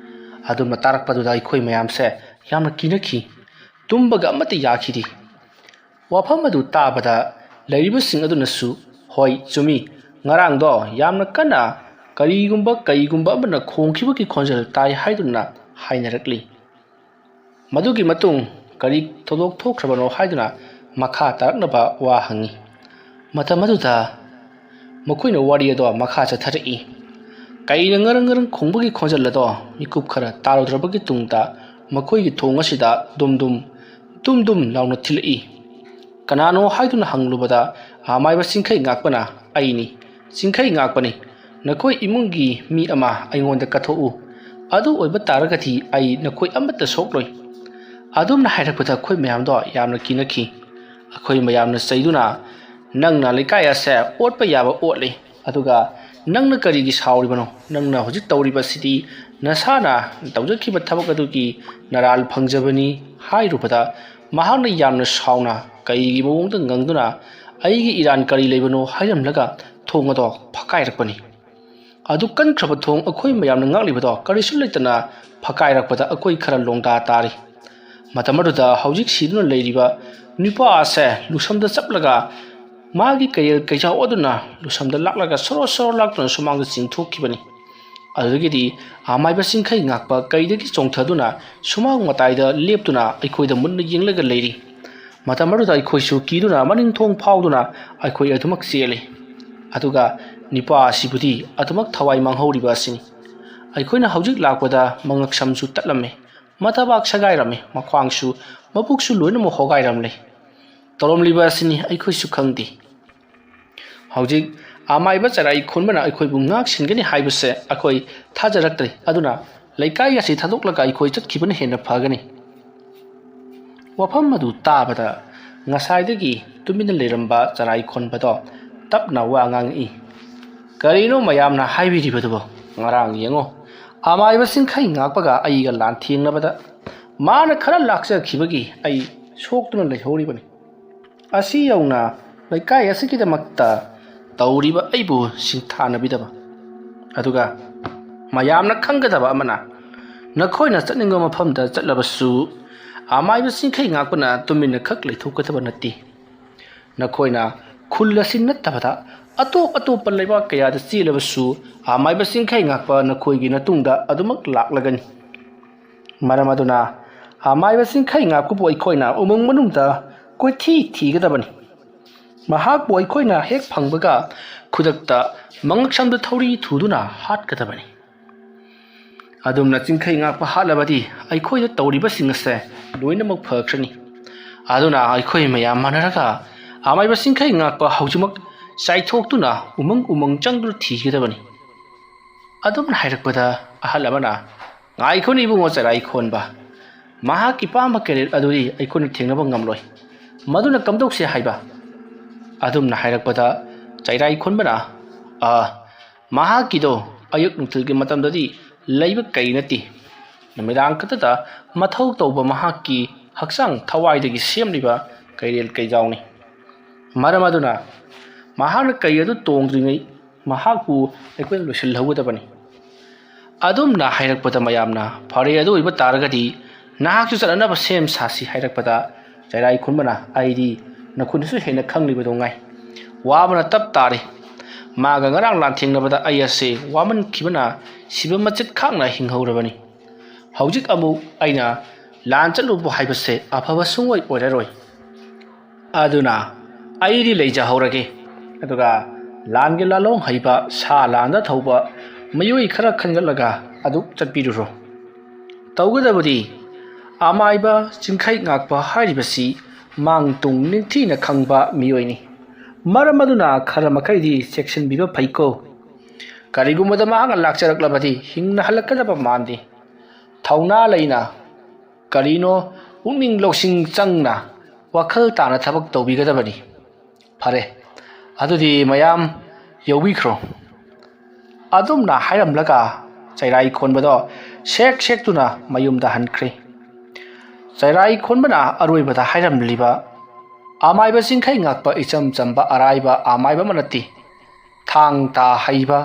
[SPEAKER 1] ꯑꯗꯨꯝꯅ ꯇꯥꯔꯛꯄꯗꯨꯗ ꯑꯩꯈꯣꯏ ꯃꯌꯥꯝꯁꯦ ꯌꯥꯝꯅ ꯀꯤꯅꯈꯤ ꯇꯨꯝꯕꯒ ꯑꯃꯠꯇ ꯌꯥꯈꯤꯗꯦ ꯋꯥꯐꯝ ꯑꯗꯨ ꯇꯥꯕꯗ ꯂꯩꯔꯤꯕꯁꯤꯡ ꯑꯗꯨꯅꯁꯨ ꯍꯣꯏ ꯆꯨꯝꯃꯤ ꯉꯔꯥꯡꯗꯣ ꯌꯥꯝꯅ ꯀꯟꯅ ꯀꯩꯒꯨꯝꯕ ꯑꯃꯅ ꯈꯣꯡꯈꯤꯕꯒꯤ ꯈꯣꯟꯖꯦꯜ ꯇꯥꯏ ꯍꯥꯏꯗꯨꯅ ꯍꯥꯏꯅꯔꯛꯂꯤ ꯃꯗꯨꯒꯤ ꯃꯇꯨꯡ ꯀꯔꯤ ꯊꯧꯗꯣꯛ ꯊꯣꯛꯈ꯭ꯔꯕꯅꯣ ꯍꯥꯏꯗꯨꯅ ꯃꯈꯥ ꯇꯥꯔꯛꯅꯕ ꯋꯥ ꯍꯪꯉꯤ ꯃꯇꯝ ꯑꯗꯨꯗ ꯃꯈꯣꯏꯅ ꯋꯥꯔꯤ ꯑꯗꯣ ꯃꯈꯥ ꯆꯠꯊꯔꯛꯏ ꯀꯩꯅ ꯉꯔꯪ ꯉꯔꯪ ꯈꯣꯡꯕꯒꯤ ꯈꯣꯟꯖꯦꯜ ꯑꯗꯣ ꯃꯤꯀꯨꯞ ꯈꯔ ꯇꯥꯔꯨꯗ꯭ꯔꯕꯒꯤ ꯇꯨꯡꯗ ꯃꯈꯣꯏꯒꯤ ꯊꯣꯡ ꯑꯁꯤꯗ ꯗꯨꯝ ꯂꯥꯎꯅ ꯊꯤꯜꯂꯛꯏ ꯀꯅꯥꯅꯣ ꯍꯥꯏꯗꯨꯅ ꯍꯪꯂꯨꯕꯗ ꯑꯃꯥꯏꯕ ꯆꯤꯡꯈꯩ ꯉꯥꯛꯄꯅ ꯑꯩꯅꯤ ꯆꯤꯡꯈꯩ ꯉꯥꯛꯄꯅꯤ ꯅꯈꯣꯏ ꯏꯃꯨꯡꯒꯤ ꯃꯤ ꯑꯃ ꯑꯩꯉꯣꯟꯗ ꯀꯠꯊꯣꯛꯎ ꯑꯗꯨ ꯑꯣꯏꯕ ꯇꯥꯔꯒꯗꯤ ꯑꯩ ꯅꯈꯣꯏ ꯑꯃꯠꯇ ꯁꯣꯛꯂꯣꯏ ꯑꯗꯨꯝꯅ ꯍꯥꯏꯔꯛꯄꯗ ꯑꯩꯈꯣꯏ ꯃꯌꯥꯝꯗꯣ ꯌꯥꯝꯅ ꯀꯤꯅꯈꯤ ꯑꯩꯈꯣই ꯃꯌꯥꯝꯅ ꯆꯩꯗꯨꯅ ꯅꯪꯅ ꯂꯩꯀꯥꯏ ꯑꯁꯦ ꯑꯣꯠꯄ ꯌꯥꯕ ꯑꯣꯠꯂꯤ ꯑꯗꯨꯒ ꯅꯪꯅ ꯀꯔꯤꯒꯤ ꯁꯥꯎꯔꯤꯕꯅꯣ ꯅꯪꯅ ꯍꯧꯖꯤꯛ ꯇꯧꯔꯤꯕꯁꯤꯗꯤ ꯅꯁꯥꯅ ꯇꯧꯖꯈꯤꯕ ꯊꯕꯛ ꯑꯗꯨꯒꯤ ꯅꯔꯥꯜ ꯐꯪꯖꯕꯅꯤ ꯍꯥꯏꯔꯨꯕꯗ ꯃꯍꯥꯛꯅ ꯌꯥꯝꯅ ꯁꯥꯎꯅ ꯀꯩꯒꯤ ꯃꯑꯣꯡꯗ ꯉꯪꯗꯨꯅ ꯑꯩꯒꯤ ꯏꯔꯥꯟ ꯀꯔꯤ ꯂꯩꯕꯅꯣ ꯍꯥꯏꯔꯝꯂꯒ ꯊꯣꯡ ꯑꯗꯣ ꯐꯛꯀꯥꯏꯔꯛꯄꯅꯤ ꯑꯗꯨ ꯀꯟꯈ꯭ꯔꯕ ꯊꯣꯡ ꯑꯩꯈꯣꯏ ꯃꯌꯥꯝꯅ ꯉꯥꯛꯂꯤꯕꯗꯣ ꯀꯔꯤꯁꯨ ꯂꯩꯇꯅ ꯐꯛꯀꯥꯏꯔꯛꯄꯗ ꯑꯩꯈꯣꯏ ꯈꯔ ꯂꯣꯡꯗꯥ ꯇꯥꯔꯤ ꯃꯇꯝ ꯑꯗꯨꯗ ꯍꯧꯖꯤꯛ ꯁꯤꯗꯨꯅ ꯂꯩꯔꯤꯕ ꯅꯨꯄꯥ ꯑꯁꯦ ꯂꯨꯁꯝꯗ ꯆꯞꯂꯒ ꯃꯥꯒꯤ ꯀꯩꯔꯦꯜ ꯀꯩꯆꯥꯎ ꯑꯗꯨꯅ ꯂꯨꯁꯝꯗ ꯂꯥꯛꯂꯒ ꯁꯣꯔꯣ ꯂꯥꯛꯇꯨꯅ ꯁꯨꯃꯥꯡꯗ ꯆꯤꯡꯊꯣꯛꯈꯤꯕꯅꯤ ꯑꯗꯨꯗꯒꯤꯗꯤ ꯑꯃꯥꯏꯕ ꯆꯤꯡꯈꯩ ꯉꯥꯛꯄ ꯀꯩꯗꯒꯤ ꯆꯣꯡꯊꯗꯨꯅ ꯁꯨꯃꯥꯡ ꯃꯇꯥꯏꯗ ꯂꯦꯞꯇꯨꯅ ꯑꯩꯈꯣꯏꯗ ꯃꯨꯟꯅ ꯌꯦꯡꯂꯒ ꯂꯩꯔꯤ ꯃꯇꯝ ꯑꯗꯨꯗ ꯑꯩꯈꯣꯏꯁꯨ ꯀꯤꯗꯨꯅ ꯃꯅꯤꯡ ꯊꯣꯡ ꯐꯥꯎꯗꯨꯅ ꯑꯩꯈꯣꯏ ꯑꯗꯨꯃꯛ ꯆꯦꯜꯂꯤ ꯑꯗꯨꯒ ꯅꯤꯄꯥ ꯑꯁꯤꯕꯨꯗꯤ ꯑꯗꯨꯃꯛ ꯊꯋꯥꯏ ꯃꯥꯡꯍꯧꯔꯤꯕ ꯑꯁꯤꯅꯤ ꯑꯩꯈꯣꯏꯅ ꯍꯧꯖꯤꯛ ꯂꯥꯛꯄꯗ ꯃꯉꯛꯁꯝꯁꯨ ꯇꯠꯂꯝꯃꯤ ꯃꯊꯕꯥꯛ ꯁꯒꯥꯏꯔꯝꯃꯤ ꯃꯈ꯭ꯋꯥꯡꯁꯨ ꯃꯕꯨꯛꯁꯨ ꯂꯣꯏꯅꯃꯛ ꯍꯣꯒꯥꯏꯔꯝꯂꯦ ꯇꯧꯔꯝꯂꯤꯕ ꯑꯁꯤꯅꯤ ꯑꯩꯈꯣꯏꯁꯨ ꯈꯪꯗꯦ ꯍꯧꯖꯤꯛ ꯑꯃꯥꯏꯕ ꯆꯔꯥꯏ ꯈꯣꯟꯕꯅ ꯑꯩꯈꯣꯏꯕꯨ ꯉꯥꯛꯁꯤꯟꯒꯅꯤ ꯍꯥꯏꯕꯁꯦ ꯑꯩꯈꯣꯏ ꯊꯥꯖꯔꯛꯇ꯭ꯔꯦ ꯑꯗꯨꯅ ꯂꯩꯀꯥꯏ ꯑꯁꯤ ꯊꯥꯗꯣꯛꯂꯒ ꯑꯩꯈꯣꯏ ꯆꯠꯈꯤꯕꯅ ꯍꯦꯟꯅ ꯐꯒꯅꯤ ꯋꯥꯐꯝ ꯑꯗꯨ ꯇꯥꯕꯗ ꯉꯁꯥꯏꯗꯒꯤ ꯇꯨꯃꯤꯟꯅ ꯂꯩꯔꯝꯕ ꯆꯔꯥꯏ ꯈꯣꯟꯕꯗꯣ ꯇꯞꯅ ꯋꯥ ꯉꯥꯡꯉꯛꯏ ꯀꯔꯤꯅꯣ ꯃꯌꯥꯝꯅ ꯍꯥꯏꯕꯤꯔꯤꯕꯗꯨꯕꯣ ꯉꯔꯥꯡ ꯌꯦꯡꯉꯣ ꯑꯃꯥꯏꯕ ꯆꯤꯡꯈꯩ ꯉꯥꯛꯄꯒ ꯑꯩꯒ ꯂꯥꯟꯊꯦꯡꯅꯕꯗ ꯃꯥꯅ ꯈꯔ ꯂꯥꯛꯆꯈꯤꯕꯒꯤ ꯑꯩ ꯁꯣꯛꯇꯨꯅ ꯂꯩꯍꯧꯔꯤꯕꯅꯤ ꯑꯁꯤ ꯌꯧꯅ ꯂꯩꯀꯥꯏ ꯑꯁꯤꯒꯤꯗꯃꯛꯇ ꯇꯧꯔꯤꯕ ꯑꯩꯕꯨ ꯁꯤꯡꯊꯥꯅꯕꯤꯗꯕ ꯑꯗꯨꯒ ꯃꯌꯥꯝꯅ ꯈꯪꯒꯗꯕ ꯑꯃꯅ ꯅꯈꯣꯏꯅ ꯆꯠꯅꯤꯡꯕ ꯃꯐꯝꯗ ꯆꯠꯂꯕꯁꯨ ꯑꯃꯥꯏꯕ ꯆꯤꯡꯈꯩ ꯉꯥꯛꯄꯅ ꯇꯨꯃꯤꯟꯅ ꯈꯛ ꯂꯩꯊꯣꯛꯀꯗꯕ ꯅꯠꯇꯦ ꯅꯈꯣꯏꯅ ꯈꯨꯜ ꯑꯁꯤ ꯅꯠꯇꯕꯗ ꯑꯇꯣꯞꯄ ꯂꯩꯕꯥꯛ ꯀꯌꯥꯗ ꯆꯦꯜꯂꯕꯁꯨ ꯑꯃꯥꯏꯕ ꯆꯤꯡꯈꯩ ꯉꯥꯛꯄ ꯅꯈꯣꯏꯒꯤ ꯃꯇꯨꯡꯗ ꯑꯗꯨꯃꯛ ꯂꯥꯛꯂꯒꯅꯤ ꯃꯔꯝ ꯑꯗꯨꯅ ꯑꯃꯥꯏꯕ ꯆꯤꯡꯈꯩ ꯉꯥꯛꯄꯕꯨ ꯑꯩꯈꯣꯏꯅ ꯎꯃꯪ ꯃꯅꯨꯡꯗ ꯀꯣꯏꯊꯤ ꯊꯤꯒꯗꯕꯅꯤ ꯃꯍꯥꯛꯄꯨ ꯑꯩꯈꯣꯏꯅ ꯍꯦꯛ ꯐꯪꯕꯒ ꯈꯨꯗꯛꯇ ꯃꯉꯛꯁꯝꯗ ꯊꯧꯔꯤ ꯊꯨꯗꯨꯅ ꯍꯥꯠꯀꯗꯕꯅꯤ ꯑꯗꯨꯝꯅ ꯆꯤꯡꯈꯩ ꯉꯥꯛꯄ ꯍꯥꯠꯂꯕꯗꯤ ꯑꯩꯈꯣꯏꯗ ꯇꯧꯔꯤꯕꯁꯤꯡ ꯑꯁꯦ ꯂꯣꯏꯅꯃꯛ ꯐꯈ꯭ꯔꯅꯤ ꯑꯗꯨꯅ ꯑꯩꯈꯣꯏ ꯃꯌꯥꯝ ꯃꯥꯟꯅꯔꯒ ꯑꯃꯥꯏꯕ ꯆꯤꯡꯈꯩ ꯉꯥꯛꯄ ꯍꯧꯖꯤꯛꯃꯛ ꯆꯥꯏꯊꯣꯛꯇꯨꯅ ꯎꯃꯪ ꯆꯪꯗꯨꯅ ꯊꯤꯒꯗꯕꯅꯤ ꯑꯗꯨꯝꯅ ꯍꯥꯏꯔꯛꯄꯗ ꯑꯍꯜ ꯑꯃꯅ ꯉꯥꯏꯈꯣꯅꯤ ꯏꯕꯨꯡꯉꯣ ꯆꯩꯔꯥꯏ ꯈꯣꯟꯕ ꯃꯍꯥꯛꯀꯤ ꯄꯥꯝꯕ ꯀꯦꯔꯦꯠ ꯑꯗꯨꯗꯤ ꯑꯩꯈꯣꯏꯅ ꯊꯦꯡꯅꯕ ꯉꯝꯂꯣꯏ ꯃꯗꯨꯅ ꯀꯝꯗꯧꯁꯦ ꯍꯥꯏꯕ ꯑꯗꯨꯝꯅ ꯍꯥꯏꯔꯛꯄꯗ ꯆꯩꯔꯥꯏ ꯈꯣꯟꯕꯅ ꯃꯍꯥꯛꯀꯤꯗꯣ ꯑꯌꯨꯛ ꯅꯨꯡꯊꯤꯜꯒꯤ ꯃꯇꯝꯗꯗꯤ ꯂꯩꯕ ꯀꯩ ꯅꯠꯇꯦ ꯅꯨꯃꯤꯗꯥꯡ ꯈꯛꯇꯗ ꯃꯊꯧ ꯇꯧꯕ ꯃꯍꯥꯛꯀꯤ ꯍꯛꯆꯥꯡ ꯊꯋꯥꯏꯗꯒꯤ ꯁꯦꯝꯂꯤꯕ ꯀꯩꯔꯦꯜ ꯀꯩꯖꯥꯎꯅꯤ ꯃꯔꯝ ꯑꯗꯨꯅ ꯃꯍꯥꯛꯅ ꯀꯩ ꯑꯗꯨ ꯇꯣꯡꯗ꯭ꯔꯤꯉꯩ ꯃꯍꯥꯛꯄꯨ ꯑꯩꯈꯣꯏꯅ ꯂꯣꯏꯁꯤꯜꯍꯧꯒꯗꯕꯅꯤ ꯑꯗꯨꯝꯅ ꯍꯥꯏꯔꯛꯄꯗ ꯃꯌꯥꯝꯅ ꯐꯔꯦ ꯑꯗꯨ ꯑꯣꯏꯕ ꯇꯥꯔꯒꯗꯤ ꯅꯍꯥꯛꯁꯨ ꯆꯠꯅꯅꯕ ꯁꯦꯝ ꯁꯥꯁꯤ ꯍꯥꯏꯔꯛꯄꯗ ꯆꯩꯔꯥꯏ ꯈꯨꯟꯕꯅ ꯑꯩꯗꯤ ꯅꯈꯣꯏꯅꯁꯨ ꯍꯦꯟꯅ ꯈꯪꯂꯤꯕꯗꯣ ꯉꯥꯏ ꯋꯥꯕꯅ ꯇꯞ ꯇꯥꯔꯦ ꯃꯥꯒ ꯉꯔꯥꯡ ꯂꯥꯟꯊꯦꯡꯅꯕꯗ ꯑꯩ ꯑꯁꯦ ꯋꯥꯃꯟꯈꯤꯕꯅ ꯁꯤꯕ ꯃꯆꯦꯠ ꯈꯥꯛꯅ ꯍꯤꯡꯍꯧꯔꯕꯅꯤ ꯍꯧꯖꯤꯛ ꯑꯃꯨꯛ ꯑꯩꯅ ꯂꯥꯟ ꯆꯠꯂꯨꯕ ꯍꯥꯏꯕꯁꯦ ꯑꯐꯕ ꯁꯨꯡꯑꯣꯏ ꯑꯣꯏꯔꯔꯣꯏ ꯑꯗꯨꯅ ꯑꯩꯗꯤ ꯂꯩꯖꯍꯧꯔꯒꯦ ꯑꯗꯨꯒ ꯂꯥꯟꯒꯤ ꯂꯥꯂꯣꯡ ꯍꯩꯕ ꯁꯥ ꯂꯥꯟꯗ ꯊꯧꯕ ꯃꯤꯑꯣꯏ ꯈꯔ ꯈꯟꯒꯠꯂꯒ ꯑꯗꯨꯛ ꯆꯠꯄꯤꯔꯨꯔꯣ ꯇꯧꯒꯗꯕꯗꯤ ꯑꯃꯥꯏꯕ ꯆꯤꯡꯈꯩ ꯉꯥꯛꯄ ꯍꯥꯏꯔꯤꯕꯁꯤ ꯃꯥꯡ ꯇꯨꯡ ꯅꯤꯡꯊꯤꯅ ꯈꯪꯕ ꯃꯤꯑꯣꯏꯅꯤ ꯃꯔꯝ ꯑꯗꯨꯅ ꯈꯔ ꯃꯈꯩꯗꯤ ꯆꯦꯛꯁꯤꯟꯕꯤꯕ ꯐꯩꯀꯣ ꯀꯔꯤꯒꯨꯝꯕꯗ ꯃꯍꯥꯛꯅ ꯂꯥꯛꯆꯔꯛꯂꯕꯗꯤ ꯍꯤꯡꯅ ꯍꯜꯂꯛꯀꯗꯕ ꯃꯥꯟꯗꯦ ꯊꯧꯅꯥ ꯂꯩꯅ ꯀꯔꯤꯅꯣ ꯄꯨꯛꯅꯤꯡ ꯂꯧꯁꯤꯡ ꯆꯪꯅ ꯋꯥꯈꯜ ꯇꯥꯅ ꯊꯕꯛ ꯇꯧꯕꯤꯒꯗꯕꯅꯤ ꯐꯔꯦ ꯑꯗꯨꯗꯤ ꯃꯌꯥꯝ ꯌꯧꯕꯤꯈ꯭ꯔꯣ ꯑꯗꯨꯝꯅ ꯍꯥꯏꯔꯝꯂꯒ ꯆꯩꯔꯥꯏ ꯈꯣꯟꯕꯗꯣ ꯁꯦꯛꯇꯨꯅ ꯃꯌꯨꯝꯗ ꯍꯟꯈ꯭ꯔꯦ ꯆꯩꯔꯥꯏ ꯈꯣꯟꯕꯅ ꯑꯔꯣꯏꯕꯗ ꯍꯥꯏꯔꯝꯂꯤꯕ ꯑꯃꯥꯏꯕ ꯆꯤꯡꯈꯩ ꯉꯥꯛꯄ ꯏꯆꯝ ꯆꯝꯕ ꯑꯔꯥꯏꯕ ꯑꯃꯥꯏꯕ ꯑꯃ ꯅꯠꯇꯦ ꯊꯥꯡ ꯇꯥ ꯍꯩꯕ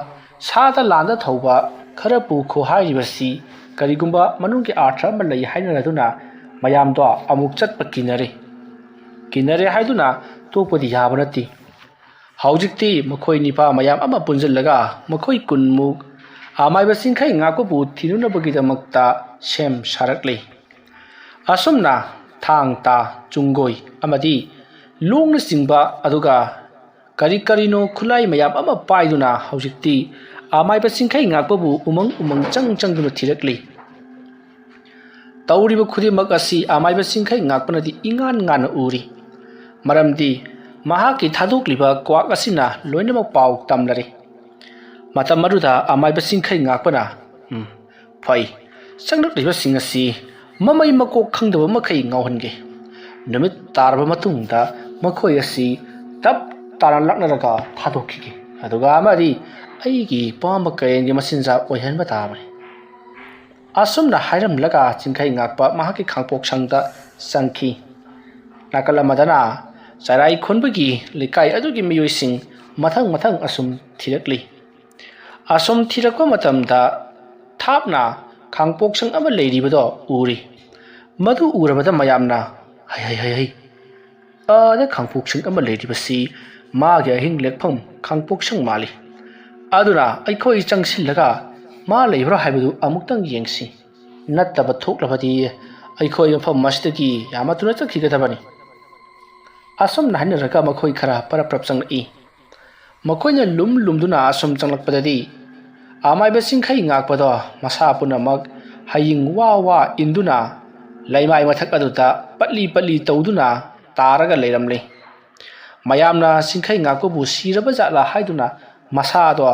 [SPEAKER 1] ꯁꯥꯗ ꯂꯥꯟꯗ ꯊꯧꯕ ꯈꯔ ꯄꯨꯈꯣ ꯍꯥꯏꯔꯤꯕꯁꯤ ꯀꯔꯤꯒꯨꯝꯕ ꯃꯅꯨꯡꯒꯤ ꯑꯥꯔꯊ ꯑꯃ ꯂꯩ ꯍꯥꯏꯅꯔꯗꯨꯅ ꯃꯌꯥꯝꯗꯣ ꯑꯃꯨꯛ ꯆꯠꯄ ꯀꯤꯅꯔꯦ ꯍꯥꯏꯗꯨꯅ ꯇꯣꯛꯄꯗꯤ ꯌꯥꯕ ꯅꯠꯇꯦ ꯍꯧꯖꯤꯛꯇꯤ ꯃꯈꯣꯏ ꯅꯤꯄꯥ ꯃꯌꯥꯝ ꯑꯃ ꯄꯨꯟꯁꯤꯜꯂꯒ ꯃꯈꯣꯏ ꯀꯨꯟꯃꯨꯛ ꯑꯃꯥꯏꯕ ꯆꯤꯡꯈꯩ ꯉꯥꯛꯄꯕꯨ ꯊꯤꯅꯅꯕꯒꯤꯗꯃꯛꯇ ꯁꯦꯝ ꯁꯥꯔꯛꯂꯤ ꯑꯁꯨꯝꯅ ꯊꯥꯡ ꯇꯥ ꯆꯨꯡꯒꯣꯏ ꯑꯃꯗꯤ ꯂꯣꯡꯅꯆꯤꯡꯕ ꯑꯗꯨꯒ ꯀꯔꯤꯅꯣ ꯈꯨꯠꯂꯥꯏ ꯃꯌꯥꯝ ꯑꯃ ꯄꯥꯏꯗꯨꯅ ꯍꯧꯖꯤꯛꯇꯤ ꯑꯃꯥꯏꯕ ꯆꯤꯡꯈꯩ ꯉꯥꯛꯄꯕꯨ ꯎꯃꯪ ꯆꯪꯗꯨꯅ ꯊꯤꯔꯛꯂꯤ ꯇꯧꯔꯤꯕ ꯈꯨꯗꯤꯡꯃꯛ ꯑꯁꯤ ꯑꯃꯥꯏꯕ ꯆꯤꯡꯈꯩ ꯉꯥꯛꯄꯅꯗꯤ ꯏꯉꯥꯟ ꯉꯥꯟꯅ ꯎꯔꯤ ꯃꯔꯝꯗꯤ ꯃꯍꯥꯛꯀꯤ ꯊꯥꯗꯣꯛꯂꯤꯕ ꯀ꯭ꯋꯥꯛ ꯑꯁꯤꯅ ꯂꯣꯏꯅꯃꯛ ꯄꯥꯎ ꯇꯝꯂꯔꯤ ꯃꯇꯝ ꯑꯗꯨꯗ ꯑꯃꯥꯏꯕ ꯆꯤꯡꯈꯩ ꯉꯥꯛꯄꯅ ꯐꯩ ꯆꯪꯂꯛꯂꯤꯕꯁꯤꯡ ꯑꯁꯤ ꯃꯃꯩ ꯃꯀꯣꯛ ꯈꯪꯗꯕ ꯃꯈꯩ ꯉꯥꯎꯍꯟꯒꯦ ꯅꯨꯃꯤꯠ ꯇꯥꯔꯕ ꯃꯇꯨꯡꯗ ꯃꯈꯣꯏ ꯑꯁꯤ ꯇꯞ ꯇꯥꯅ ꯂꯥꯛꯅꯔꯒ ꯊꯥꯗꯣꯛꯈꯤꯒꯦ ꯑꯗꯨꯒ ꯑꯃꯗꯤ ꯑꯩꯒꯤ ꯄꯥꯝꯕ ꯀꯌꯦꯟꯒꯤ ꯃꯆꯤꯟꯖꯥꯛ ꯑꯣꯏꯍꯟꯕ ꯇꯥꯕꯅꯤ ꯑꯁꯨꯝꯅ ꯍꯥꯏꯔꯝꯂꯒ ꯆꯤꯡꯈꯩ ꯉꯥꯛꯄ ꯃꯍꯥꯛꯀꯤ ꯈꯥꯡꯄꯣꯛꯁꯪꯗ ꯆꯪꯈꯤ ꯅꯥꯀꯜ ꯑꯃꯗꯅ ꯆꯩꯔꯥꯏ ꯈꯣꯟꯕꯒꯤ ꯂꯩꯀꯥꯏ ꯑꯗꯨꯒꯤ ꯃꯤꯑꯣꯏꯁꯤꯡ ꯃꯊꯪ ꯑꯁꯨꯝ ꯊꯤꯔꯛꯂꯤ ꯑꯁꯨꯝ ꯊꯤꯔꯛꯄ ꯃꯇꯝꯗ ꯊꯥꯞꯅ ꯈꯥꯡꯄꯣꯛꯁꯪ ꯑꯃ ꯂꯩꯔꯤꯕꯗꯣ ꯎꯔꯤ ꯃꯗꯨ ꯎꯔꯕꯗ ꯃꯌꯥꯝꯅ ꯍꯩ ꯑꯥꯗ ꯈꯥꯡꯄꯣꯛꯁꯪ ꯑꯃ ꯂꯩꯔꯤꯕꯁꯤ ꯃꯥꯒꯤ ꯑꯍꯤꯡ ꯂꯦꯛꯐꯝ ꯈꯥꯡꯄꯣꯛꯁꯪ ꯃꯥꯜꯂꯤ ꯑꯗꯨꯅ ꯑꯩꯈꯣꯏ ꯆꯪꯁꯤꯜꯂꯒ ꯃꯥ ꯂꯩꯕ꯭ꯔꯥ ꯍꯥꯏꯕꯗꯨ ꯑꯃꯨꯛꯇꯪ ꯌꯦꯡꯁꯤ ꯅꯠꯇꯕ ꯊꯣꯛꯂꯕꯗꯤ ꯑꯩꯈꯣꯏ ꯃꯐꯝ ꯑꯁꯤꯗꯒꯤ ꯌꯥꯝꯅ ꯊꯨꯅ ꯆꯠꯈꯤꯒꯗꯕꯅꯤ ꯑꯁꯨꯝꯅ ꯍꯥꯏꯅꯔꯒ ꯃꯈꯣꯏ ꯈꯔ ꯄꯔꯞ ꯆꯪꯂꯛꯏ ꯃꯈꯣꯏꯅ ꯂꯨꯝꯗꯨꯅ ꯑꯁꯨꯝ ꯆꯪꯂꯛꯄꯗꯗꯤ ꯑꯃꯥꯏꯕ ꯆꯤꯡꯈꯩ ꯉꯥꯛꯄꯗꯣ ꯃꯁꯥ ꯄꯨꯝꯅꯃꯛ ꯍꯌꯤꯡ ꯋꯥ ꯏꯟꯗꯨꯅ ꯂꯩꯃꯥꯏ ꯃꯊꯛ ꯑꯗꯨꯗ ꯄꯠꯂꯤ ꯇꯧꯗꯨꯅ ꯇꯥꯔꯒ ꯂꯩꯔꯝꯂꯤ ꯃꯌꯥꯝꯅ ꯆꯤꯡꯈꯩ ꯉꯥꯛꯄꯕꯨ ꯁꯤꯔꯕ ꯖꯥꯠꯂꯥ ꯍꯥꯏꯗꯨꯅ ꯃꯁꯥꯗꯣ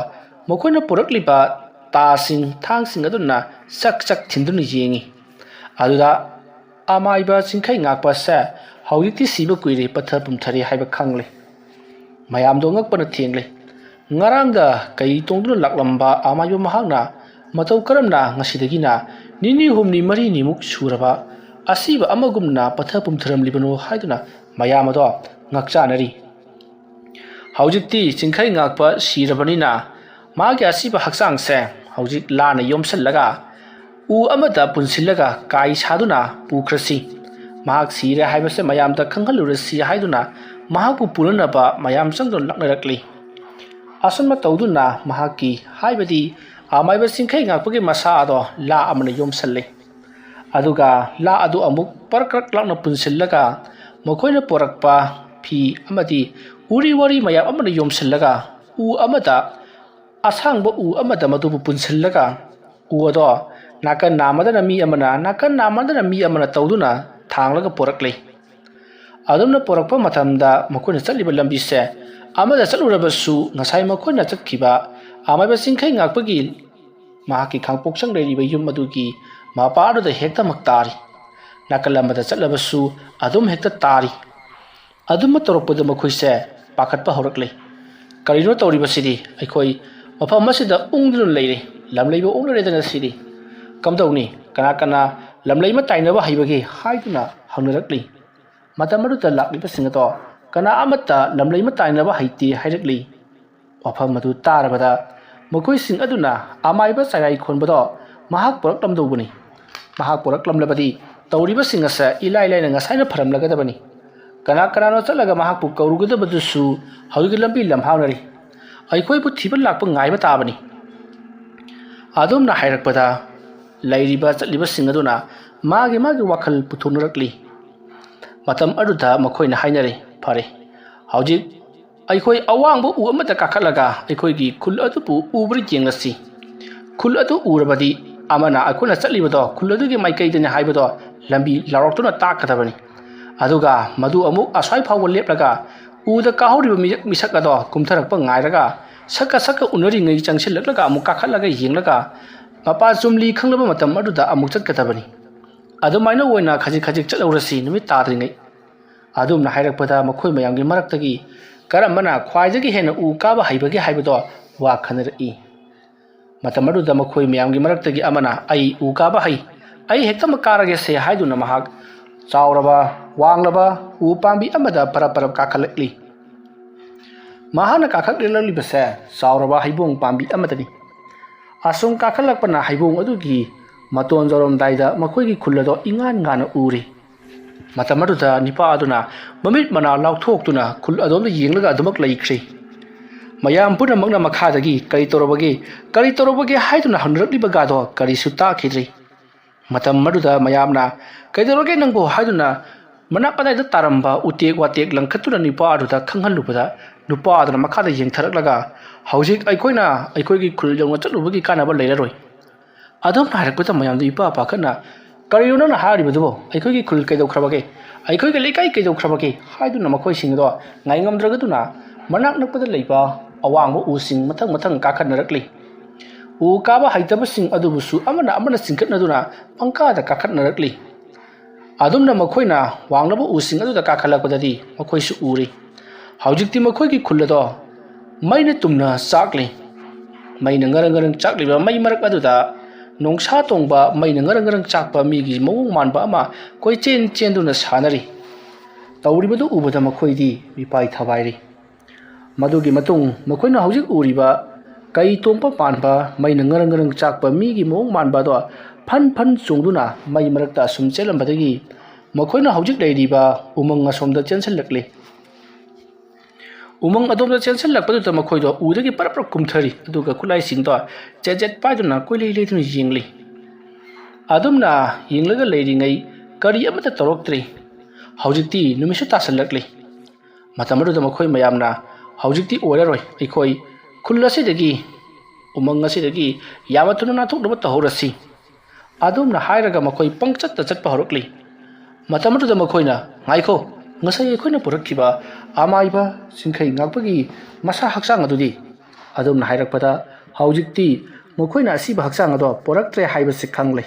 [SPEAKER 1] ꯃꯈꯣꯏꯅ ꯄꯨꯔꯛꯂꯤꯕ ꯇꯥꯁꯤꯡ ꯊꯥꯡꯁꯤꯡ ꯑꯗꯨꯅ ꯆꯛ ꯊꯤꯟꯗꯨꯅ ꯌꯦꯡꯉꯤ ꯑꯗꯨꯗ ꯑꯃꯥꯏꯕ ꯆꯤꯡꯈꯩ ꯉꯥꯛꯄꯁꯦ ꯍꯧꯖꯤꯛꯇꯤ ꯁꯤꯕ ꯀꯨꯏꯔꯦ ꯄꯠꯊ ꯄꯨꯝꯊꯔꯦ ꯍꯥꯏꯕ ꯈꯪꯂꯤ ꯃꯌꯥꯝꯗꯣ ꯉꯛꯄꯅ ꯊꯦꯡꯂꯤ ꯉꯔꯥꯡꯗ ꯀꯩ ꯇꯣꯡꯗꯨꯅ ꯂꯥꯛꯂꯝꯕ ꯑꯃꯥꯏꯕ ꯃꯍꯥꯛꯅ ꯃꯇꯧ ꯀꯔꯝꯅ ꯉꯁꯤꯗꯒꯤꯅ ꯅꯤꯅꯤ ꯍꯨꯝꯅꯤ ꯃꯔꯤꯅꯤꯃꯨꯛ ꯁꯨꯔꯕ ꯑꯁꯤꯕ ꯑꯃꯒꯨꯝꯅ ꯄꯠꯊ ꯄꯨꯝꯊꯔꯝꯂꯤꯕꯅꯣ ꯍꯥꯏꯗꯨꯅ ꯃꯌꯥꯝ ꯑꯗꯣ ꯉꯛꯆꯥꯅꯔꯤ ꯍꯧꯖꯤꯛꯇꯤ ꯆꯤꯡꯈꯩ ꯉꯥꯛꯄ ꯁꯤꯔꯕꯅꯤꯅ ꯃꯥꯒꯤ ꯑꯁꯤꯕ ꯍꯛꯆꯥꯡꯁꯦ ꯍꯧꯖꯤꯛ ꯂꯥꯟꯅ ꯌꯣꯝꯁꯜꯂꯒ ꯎ ꯑꯃꯗ ꯄꯨꯟꯁꯤꯜꯂꯒ ꯀꯥꯏ ꯁꯥꯗꯨꯅ ꯄꯨꯈ꯭ꯔꯁꯤ ꯃꯍꯥꯛ ꯁꯤꯔꯦ ꯍꯥꯏꯕꯁꯦ ꯃꯌꯥꯝꯗ ꯈꯪꯍꯜꯂꯨꯔꯁꯤ ꯍꯥꯏꯗꯨꯅ ꯃꯍꯥꯛꯄꯨ ꯄꯨꯅꯅꯕ ꯃꯌꯥꯝ ꯆꯪꯗꯨꯅ ꯂꯥꯛꯅꯔꯛꯂꯤ ꯑꯁꯨꯝꯅ ꯇꯧꯗꯨꯅ ꯃꯍꯥꯛꯀꯤ ꯍꯥꯏꯕꯗꯤ ꯑꯃꯥꯏꯕ ꯆꯤꯡꯈꯩ ꯉꯥꯛꯄꯒꯤ ꯃꯁꯥ ꯑꯗꯣ ꯂꯥ ꯑꯃꯅ ꯌꯣꯝꯁꯜꯂꯤ ꯑꯗꯨꯒ ꯂꯥ ꯑꯗꯨ ꯑꯃꯨꯛ ꯄꯔꯛ ꯂꯥꯎꯅ ꯄꯨꯟꯁꯤꯜꯂꯒ ꯃꯈꯣꯏꯅ ꯄꯣꯔꯛꯄ ꯐꯤ ꯑꯃꯗꯤ ꯋꯥꯔꯤ ꯃꯌꯥꯝ ꯑꯃꯅ ꯌꯣꯝꯁꯤꯜꯂꯒ ꯎ ꯑꯃꯗ ꯑꯁꯥꯡꯕ ꯎ ꯑꯃꯗ ꯃꯗꯨꯕꯨ ꯄꯨꯟꯁꯤꯜꯂꯒ ꯎ ꯑꯗꯣ ꯅꯥꯀꯟ ꯅꯥꯝꯃꯗꯅ ꯃꯤ ꯑꯃꯅ ꯅꯥꯀꯟ ꯅꯥꯝꯃꯗꯅ ꯃꯤ ꯑꯃꯅ ꯇꯧꯗꯨꯅ ꯊꯥꯡꯂꯒ ꯄꯣꯔꯛꯂꯤ ꯑꯗꯨꯝꯅ ꯄꯣꯔꯛꯄ ꯃꯇꯝꯗ ꯃꯈꯣꯏꯅ ꯆꯠꯂꯤꯕ ꯂꯝꯕꯤꯁꯦ amada chalurabasu ngasai makhona chakkiba amaiba singkhai ngakpagi mahaki khangpok sang leiriba yum adugi mapadu da hekta maktari nakalamada chatlabasu adum hekta tari adum torokpada makhoise pakhatpa horakle karino tawribasidi aikhoi mafam masida ungdun leire lamleiba ongle dana sidi kamdawni kana kana lamleima tainaba haibagi haiduna hangnarakli matamadu ta lakliba singato kana amata lamleima tainaba haiti hairakli wafam madu tarabada makoi sing aduna amaiba sarai khonbado mahak porak lamdobuni mahak porak lamlabadi tawriba singasa ilai lai ngasai pharamlagadabani kana kana no chalaga mahak pu kaurugadabadu haugi lambi lamhaunari aikhoi bu thibal lakpa ngaiba tabani adum na hairakpada lairiba chaliba singaduna magi wakhal puthunurakli matam aduda makhoina hainare phare hauji aikhoi awangbu u amata kakalaga aikhoi gi khul adu pu ubri jenglasi khul adu urabadi amana akuna chalibodo khul adu gi maikai dene haibado lambi laroktuna takadabani aduga madu amuk aswai phawal leplaga uda kahoriba misakado kumtharakpa ngairaga saka unari ngai changsilaklaga amuk kakhalaga yenglaga mapa chumli khanglaba matam aduda amuk chatkadabani adumaina oina khaji chalawrasi numit tadringai adumna hairakpada makhoi mayamgi maraktagi karambana khwaijagi hena u kaba haibagi haibado wa khanari matam aduda makhoi mayamgi maraktagi amana ai u kaba hai ai hektam karage se haiduna mahak chauraba wanglaba u pambi amada parap kakhalakli mahana kakhaklelali base chauraba haibong pambi amadani asung kakhalakpana haibong adugi maton jorom daida makhoigi khullado ingan ngana uri matamaduda nipa aduna mamit mana laukthok tuna khul adom yenglaga adumak laikri mayam puna magna makhadagi kari torobage haiduna hanrakli bagado kari suta khidri matam maduda mayamna kaidoroge nangbo haiduna manakadai da taramba utek watek langkhatuna nipa aduda khanghalubada nupa aduna makhada yengtharaklaga haujik aikoigi khul jongna chalubagi kanaba leiraroi adom harakpata mayam da ipa pakhana kariyona na haribadubo aikoigi khul kaidau khrabage aikoigi leikai kaidau khrabage haiduna makhoi singdo ngaingamdragaduna manak nakpada leiba awangbo using mathang kakhatnarakli u kaba haitaba sing adubusu amana singkhatnaduna pangkada kakhatnarakli adumna makhoina wanglaba using aduda kakhalakpadadi makhoisu uri haujikti makhoigi khullado maina tumna chakli maina ngarang chakliba mai marak aduda nongsa tongba maina ngarang chakpa migi mawung manba ama koi chenduna sanari tawribadu ubada makhoidi mipai thabairi madugi matung makhoina haujik uriba kai tompa panba maina ngarang chakpa migi mawung manba do fan chungduna mai marakta sum chelambadagi makhoina haujik leiriba umang asomda chensalakli umang adomda chensalakpadu ta makhoido udagi parapra kumthari aduga kulai singdo chejet paiduna koilei leiduna yengli adumna yenglaga leiringai kari amata toroktri haujikti numisu tasalakli matamaduda makhoi mayamna haujikti oraroi aikoi khullasidagi umang asidagi yamathuna nathokdaba tahorasi adumna hairaga makhoi pangchatta chatpa horokli matamaduda makhoina ngaikho ngasai ekhoina purakkiba amaiba singkhai ngakpagi masa haksang adudi adumna hairakpada haujikti makhoina asiba haksang ado poraktre haiba sikhangle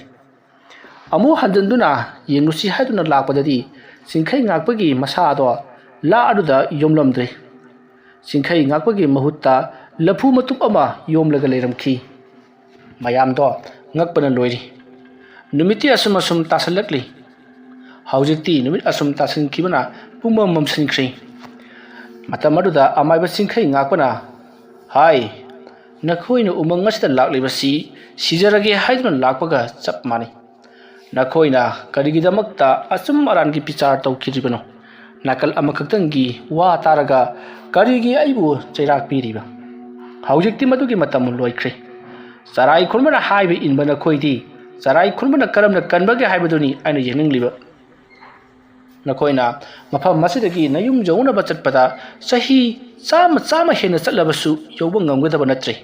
[SPEAKER 1] amu hanjanduna yengnusi haiduna lakpadadi singkhai ngakpagi masa ado la aduda yomlamdre singkhai ngakpagi mahutta lafu matup ama yomlaga leiramkhi mayamdo ngakpana loiri numiti asum tasalakli haujikti numit asum tasankibana pumam mamsankhri matamaduda amaiba singkhai ngakpana hai nakhoina umang asida laklibasi sijarage haiduna lakpaga chap mani nakhoina karigidamakta asum arangi pichar tawkiribano nakal amakaktangi wa taraga karigi aibu chairak piriba haujikti madugi matam loikhre sarai khulmana haibe inbana khoidi sarai khulmana karamna kanbage haibaduni aina yeningliba nakhoina mafam masidagi nayum jauna bachatpada sahi chama hena chatlabasu yoba ngamgadaba natre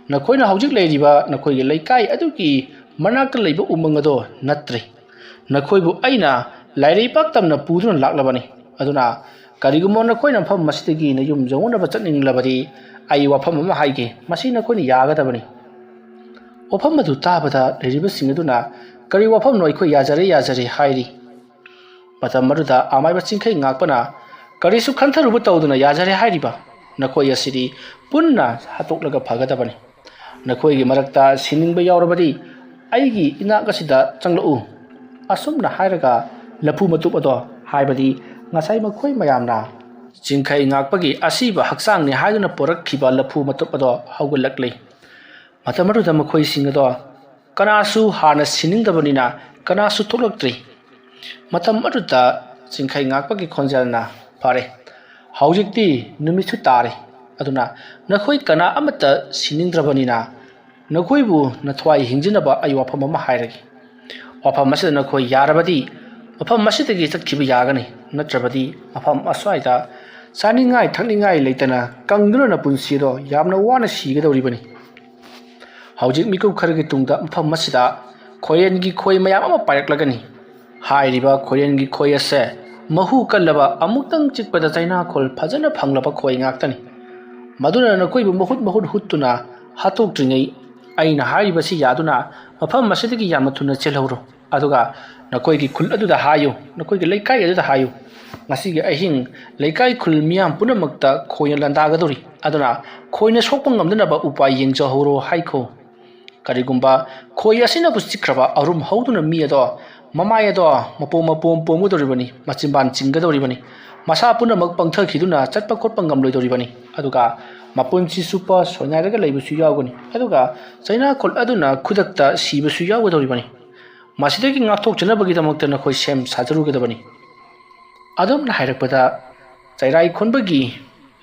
[SPEAKER 1] nakhoina haujik leiriba nakhoigi leikai adugi manakta leiba umangado natre nakhoibu aina lairei pak tamna puduna laklabani aduna ꯀꯔꯤꯒꯨꯝꯕ ꯅꯈꯣꯏꯅ ꯃꯐꯝ ꯑꯁꯤꯗꯒꯤ ꯅꯌꯨꯝ ꯌꯧꯅꯕ ꯆꯠꯅꯤꯡꯂꯕꯗꯤ ꯑꯩ ꯋꯥꯐꯝ ꯑꯃ ꯍꯥꯏꯒꯦ, ꯃꯁꯤ ꯅꯈꯣꯏꯅ ꯌꯥꯒꯗꯕꯅꯤ꯫ ꯋꯥꯐꯝ ꯑꯗꯨ ꯇꯥꯕꯗ ꯂꯩꯔꯤꯕꯁꯤꯡ ꯑꯗꯨꯅ ꯀꯔꯤ ꯋꯥꯐꯝꯅꯣ ꯑꯩꯈꯣꯏ ꯌꯥꯖꯔꯦ ꯍꯥꯏꯔꯤ꯫ ꯃꯇꯝ ꯑꯗꯨꯗ ꯑꯃꯥꯏꯕ ꯆꯤꯡꯈꯩ ꯉꯥꯛꯄꯅ ꯀꯔꯤꯁꯨ ꯈꯟꯊꯔꯨꯕ ꯇꯧꯗꯨꯅ ꯌꯥꯖꯔꯦ ꯍꯥꯏꯔꯤꯕ ꯅꯈꯣꯏ ꯑꯁꯤꯗꯤ ꯄꯨꯟꯅ ꯍꯥꯠꯇꯣꯛꯂꯒ ꯐꯒꯗꯕꯅꯤ꯫ ꯅꯈꯣꯏꯒꯤ ꯃꯔꯛꯇ ꯁꯤꯅꯤꯡꯕ ꯌꯥꯎꯔꯕꯗꯤ ꯑꯩꯒꯤ ꯏꯅꯥꯛ ꯑꯁꯤꯗ ꯆꯪꯂꯛꯎ꯫ ꯑꯁꯨꯝꯅ ꯍꯥꯏꯔꯒ ꯂꯐꯨ ꯃꯇꯨꯞ ꯑꯗꯣ, ꯍꯥꯏꯕꯗꯤ ꯉꯁꯥꯏ ꯃꯈꯣꯏ ꯃꯌꯥꯝꯅ ꯆꯤꯡꯈꯩ ꯉꯥꯛꯄꯒꯤ ꯑꯁꯤꯕ ꯍꯛꯆꯥꯡꯅꯤ ꯍꯥꯏꯗꯨꯅ ꯄꯣꯔꯛꯈꯤꯕ ꯂꯐꯨ ꯃꯇꯨꯞ ꯑꯗꯣ ꯍꯧꯒꯠꯂꯛꯂꯤ꯫ ꯃꯇꯝ ꯑꯗꯨꯗ ꯃꯈꯣꯏꯁꯤꯡ ꯑꯗꯣ ꯀꯅꯥꯁꯨ ꯍꯥꯟꯅ ꯁꯤꯅꯤꯡꯗꯕꯅꯤꯅ ꯀꯅꯥꯁꯨ ꯊꯣꯛꯂꯛꯇ꯭ꯔꯤ꯫ ꯃꯇꯝ ꯑꯗꯨꯗ ꯆꯤꯡꯈꯩ ꯉꯥꯛꯄꯒꯤ ꯈꯣꯟꯖꯦꯜꯅ, ꯐꯔꯦ, ꯍꯧꯖꯤꯛꯇꯤ ꯅꯨꯃꯤꯠꯁꯨ ꯇꯥꯔꯦ, ꯑꯗꯨꯅ ꯅꯈꯣꯏ ꯀꯅꯥ ꯑꯃꯠꯇ ꯁꯤꯅꯤꯡꯗ꯭ꯔꯕꯅꯤꯅ ꯅꯈꯣꯏꯕꯨ ꯅꯊ꯭ꯋꯥꯏ ꯍꯤꯡꯖꯅꯕ ꯑꯩ ꯋꯥꯐꯝ ꯑꯃ ꯍꯥꯏꯔꯒꯦ꯫ ꯋꯥꯐꯝ ꯑꯁꯤꯗ ꯅꯈꯣꯏ ꯌꯥꯔꯕꯗꯤ ꯃꯐꯝ ꯑꯁꯤꯗꯒꯤ ꯆꯠꯈꯤꯕ ꯌꯥꯒꯅꯤ, ꯅꯠꯇ꯭ꯔꯕꯗꯤ ꯃꯐꯝ ꯑꯁ꯭ꯋꯥꯏꯗ ꯆꯥꯅꯤꯡꯉꯥꯏ ꯊꯛꯅꯤꯡꯉꯥꯏ ꯂꯩꯇꯅ ꯀꯪꯗꯨꯅ ꯅꯄꯨꯟꯁꯤ ꯑꯗꯣ ꯌꯥꯝꯅ ꯋꯥꯅ ꯁꯤꯒꯗꯧꯔꯤꯕꯅꯤ꯫ ꯍꯧꯖꯤꯛ ꯃꯤꯀꯨꯞ ꯈꯔꯒꯤ ꯇꯨꯡꯗ ꯃꯐꯝ ꯑꯁꯤꯗ ꯈꯣꯏꯔꯦꯟꯒꯤ ꯈꯣꯏ ꯃꯌꯥꯝ ꯑꯃ ꯄꯥꯏꯔꯛꯂꯒꯅꯤ꯫ ꯍꯥꯏꯔꯤꯕ ꯈꯣꯏꯔꯦꯟꯒꯤ ꯈꯣꯏ ꯑꯁꯦ ꯃꯍꯨ ꯀꯜꯂꯕ, ꯑꯃꯨꯛꯇꯪ ꯆꯤꯛꯄꯗ ꯆꯩꯅꯥꯈꯣꯜ ꯐꯖꯅ ꯐꯪꯂꯕ ꯈꯣꯏ ꯉꯥꯛꯇꯅꯤ꯫ ꯃꯗꯨꯅ ꯅꯈꯣꯏꯕꯨ ꯃꯍꯨꯠ ꯍꯨꯠꯇꯨꯅ ꯍꯥꯠꯇꯣꯛꯇ꯭ꯔꯤꯉꯩ ꯑꯩꯅ ꯍꯥꯏꯔꯤꯕꯁꯤ ꯌꯥꯗꯨꯅ ꯃꯐꯝ ꯑꯁꯤꯗꯒꯤ ꯌꯥꯝꯅ ꯊꯨꯅ ꯆꯦꯜꯍꯧꯔꯣ꯫ ꯑꯗꯨꯒ ꯅꯈꯣꯏꯒꯤ ꯈꯨꯜ ꯑꯗꯨꯗ ꯍꯥꯏꯌꯨ, ꯅꯈꯣꯏꯒꯤ ꯂꯩꯀꯥꯏ ꯑꯗꯨꯗ ꯍꯥꯏꯌꯨ, ꯉꯁꯤꯒꯤ ꯑꯍꯤꯡ ꯂꯩꯀꯥꯏ ꯈꯨꯜ ꯃꯤꯌꯥꯝ ꯄꯨꯝꯅꯃꯛꯇ ꯈꯣꯏꯅ ꯂꯥꯟꯗꯥꯒꯗꯧꯔꯤ, ꯑꯗꯨꯅ ꯈꯣꯏꯅ ꯁꯣꯛꯄ ꯉꯝꯗꯅꯕ ꯎꯄꯥꯏ ꯌꯦꯡꯖꯍꯧꯔꯣ ꯍꯥꯏꯈꯣ꯫ ꯀꯔꯤꯒꯨꯝꯕ ꯈꯣꯏ ꯑꯁꯤꯅꯕꯨ ꯆꯤꯛꯈ꯭ꯔꯕ ꯑꯔꯨꯝ ꯍꯧꯗꯨꯅ ꯃꯤ ꯑꯗꯣ ꯃꯃꯥꯏ ꯑꯗꯣ ꯃꯄꯣꯝ ꯄꯣꯝꯒꯗꯧꯔꯤꯕꯅꯤ, ꯃꯆꯤꯟꯕꯥꯟ ꯆꯤꯡꯒꯗꯧꯔꯤꯕꯅꯤ, ꯃꯁꯥ ꯄꯨꯝꯅꯃꯛ ꯄꯪꯊꯈꯤꯗꯨꯅ ꯆꯠꯄ ꯈꯣꯠꯄ ꯉꯝꯂꯣꯏꯗꯧꯔꯤꯕꯅꯤ, ꯑꯗꯨꯒ ꯃꯄꯨꯟꯁꯤ ꯆꯨꯞꯄ ꯁꯣꯏꯅꯥꯏꯔꯒ ꯂꯩꯕꯁꯨ ꯌꯥꯎꯒꯅꯤ, ꯑꯗꯨꯒ ꯆꯩꯅꯥꯈꯣꯜ ꯑꯗꯨꯅ ꯈꯨꯗꯛꯇ ꯁꯤꯕꯁꯨ ꯌꯥꯎꯒꯗꯧꯔꯤꯕꯅꯤ꯫ ꯃꯁꯤꯗꯒꯤ ꯉꯥꯛꯊꯣꯛꯆꯅꯕꯒꯤꯗꯃꯛꯇ ꯅꯈꯣꯏ ꯁꯦꯝ ꯁꯥꯖꯔꯨꯒꯗꯕꯅꯤ꯫ ꯑꯗꯨꯝꯅ ꯍꯥꯏꯔꯛꯄꯗ ꯆꯩꯔꯥꯏ ꯈꯣꯟꯕꯒꯤ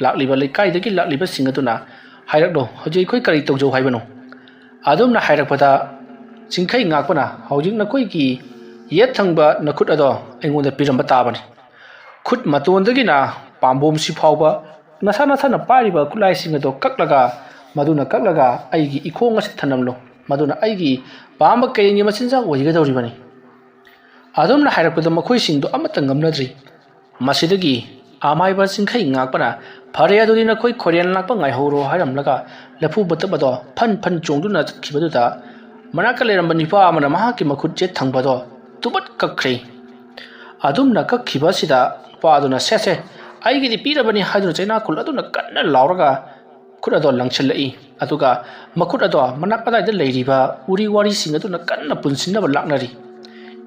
[SPEAKER 1] ꯂꯥꯛꯂꯤꯕ ꯂꯩꯀꯥꯏꯗꯒꯤ ꯂꯥꯛꯂꯤꯕꯁꯤꯡ ꯑꯗꯨꯅ, ꯍꯥꯏꯔꯛꯂꯣ, ꯍꯧꯖꯤꯛ ꯑꯩꯈꯣꯏ ꯀꯔꯤ ꯇꯧꯖꯧ ꯍꯥꯏꯕꯅꯣ? ꯑꯗꯨꯝꯅ ꯍꯥꯏꯔꯛꯄꯗ ꯆꯤꯡꯈꯩ ꯉꯥꯛꯄꯅ, ꯍꯧꯖꯤꯛ ꯅꯈꯣꯏꯒꯤ ꯌꯦꯠ ꯊꯪꯕ ꯅꯈꯨꯠ ꯑꯗꯣ ꯑꯩꯉꯣꯟꯗ ꯄꯤꯔꯝꯕ ꯇꯥꯕꯅꯤ꯫ ꯈꯨꯠ ꯃꯇꯣꯟꯗꯒꯤꯅ ꯄꯥꯝꯕꯣꯝꯁꯤ ꯐꯥꯎꯕ ꯅꯁꯥꯅ ꯄꯥꯏꯔꯤꯕ ꯈꯨꯠꯂꯥꯏꯁꯤꯡ ꯑꯗꯣ ꯀꯛꯂꯒ ꯑꯩꯒꯤ ꯏꯈꯣꯡ ꯑꯁꯤ ꯊꯅꯝꯂꯣ, ꯃꯗꯨꯅ ꯑꯩꯒꯤ ꯄꯥꯝꯕ ꯀꯩꯔꯦꯟꯒꯤ ꯃꯆꯤꯟꯖꯥꯛ ꯑꯣꯏꯒꯗꯧꯔꯤꯕꯅꯤ꯫ ꯑꯗꯨꯝꯅ ꯍꯥꯏꯔꯛꯄꯗ ꯃꯈꯣꯏꯁꯤꯡꯗꯣ ꯑꯃꯠꯇ ꯉꯝꯅꯗ꯭ꯔꯤ꯫ ꯃꯁꯤꯗꯒꯤ ꯑꯃꯥꯏꯕ ꯆꯤꯡꯈꯩ ꯉꯥꯛꯄꯅ, ꯐꯔꯦ, ꯑꯗꯨꯗꯤ ꯅꯈꯣꯏ ꯈꯣꯏꯔꯦꯟ ꯂꯥꯛꯄ ꯉꯥꯏꯍꯧꯔꯣ ꯍꯥꯏꯔꯝꯂꯒ ꯂꯐꯨ ꯃꯇꯨꯞ ꯑꯗꯣ ꯐꯟ ꯆꯣꯡꯗꯨꯅ ꯆꯠꯈꯤꯕꯗꯨꯗ ꯃꯅꯥꯛꯇ ꯂꯩꯔꯝꯕ ꯅꯨꯄꯥ ꯑꯃꯅ ꯃꯍꯥꯛꯀꯤ ꯃꯈꯨꯠ ꯌꯦꯠ ꯊꯪꯕꯗꯣ ꯇꯨꯕꯠ ꯀꯛꯈ꯭ꯔꯦ꯫ ꯑꯗꯨꯝꯅ ꯀꯛꯈꯤꯕ ꯑꯁꯤꯗ ꯅꯨꯄꯥ ꯑꯗꯨꯅ, ꯁꯦ ꯑꯩꯒꯤꯗꯤ ꯄꯤꯔꯕꯅꯤ ꯍꯥꯏꯗꯨꯅ ꯆꯩꯅꯥꯈꯣꯜ ꯑꯗꯨꯅ ꯀꯟꯅ ꯂꯥꯎꯔꯒ ꯈꯨꯠ ꯑꯗꯣ ꯂꯪꯁꯤꯜꯂꯛꯏ, ꯑꯗꯨꯒ ꯃꯈꯨꯠ ꯑꯗꯣ ꯃꯅꯥꯛ ꯑꯗꯥꯏꯗ ꯂꯩꯔꯤꯕ ꯎꯔꯤ ꯋꯥꯔꯤꯁꯤꯡ ꯑꯗꯨꯅ ꯀꯟꯅ ꯄꯨꯟꯁꯤꯟꯅꯕ ꯂꯥꯛꯅꯔꯤ꯫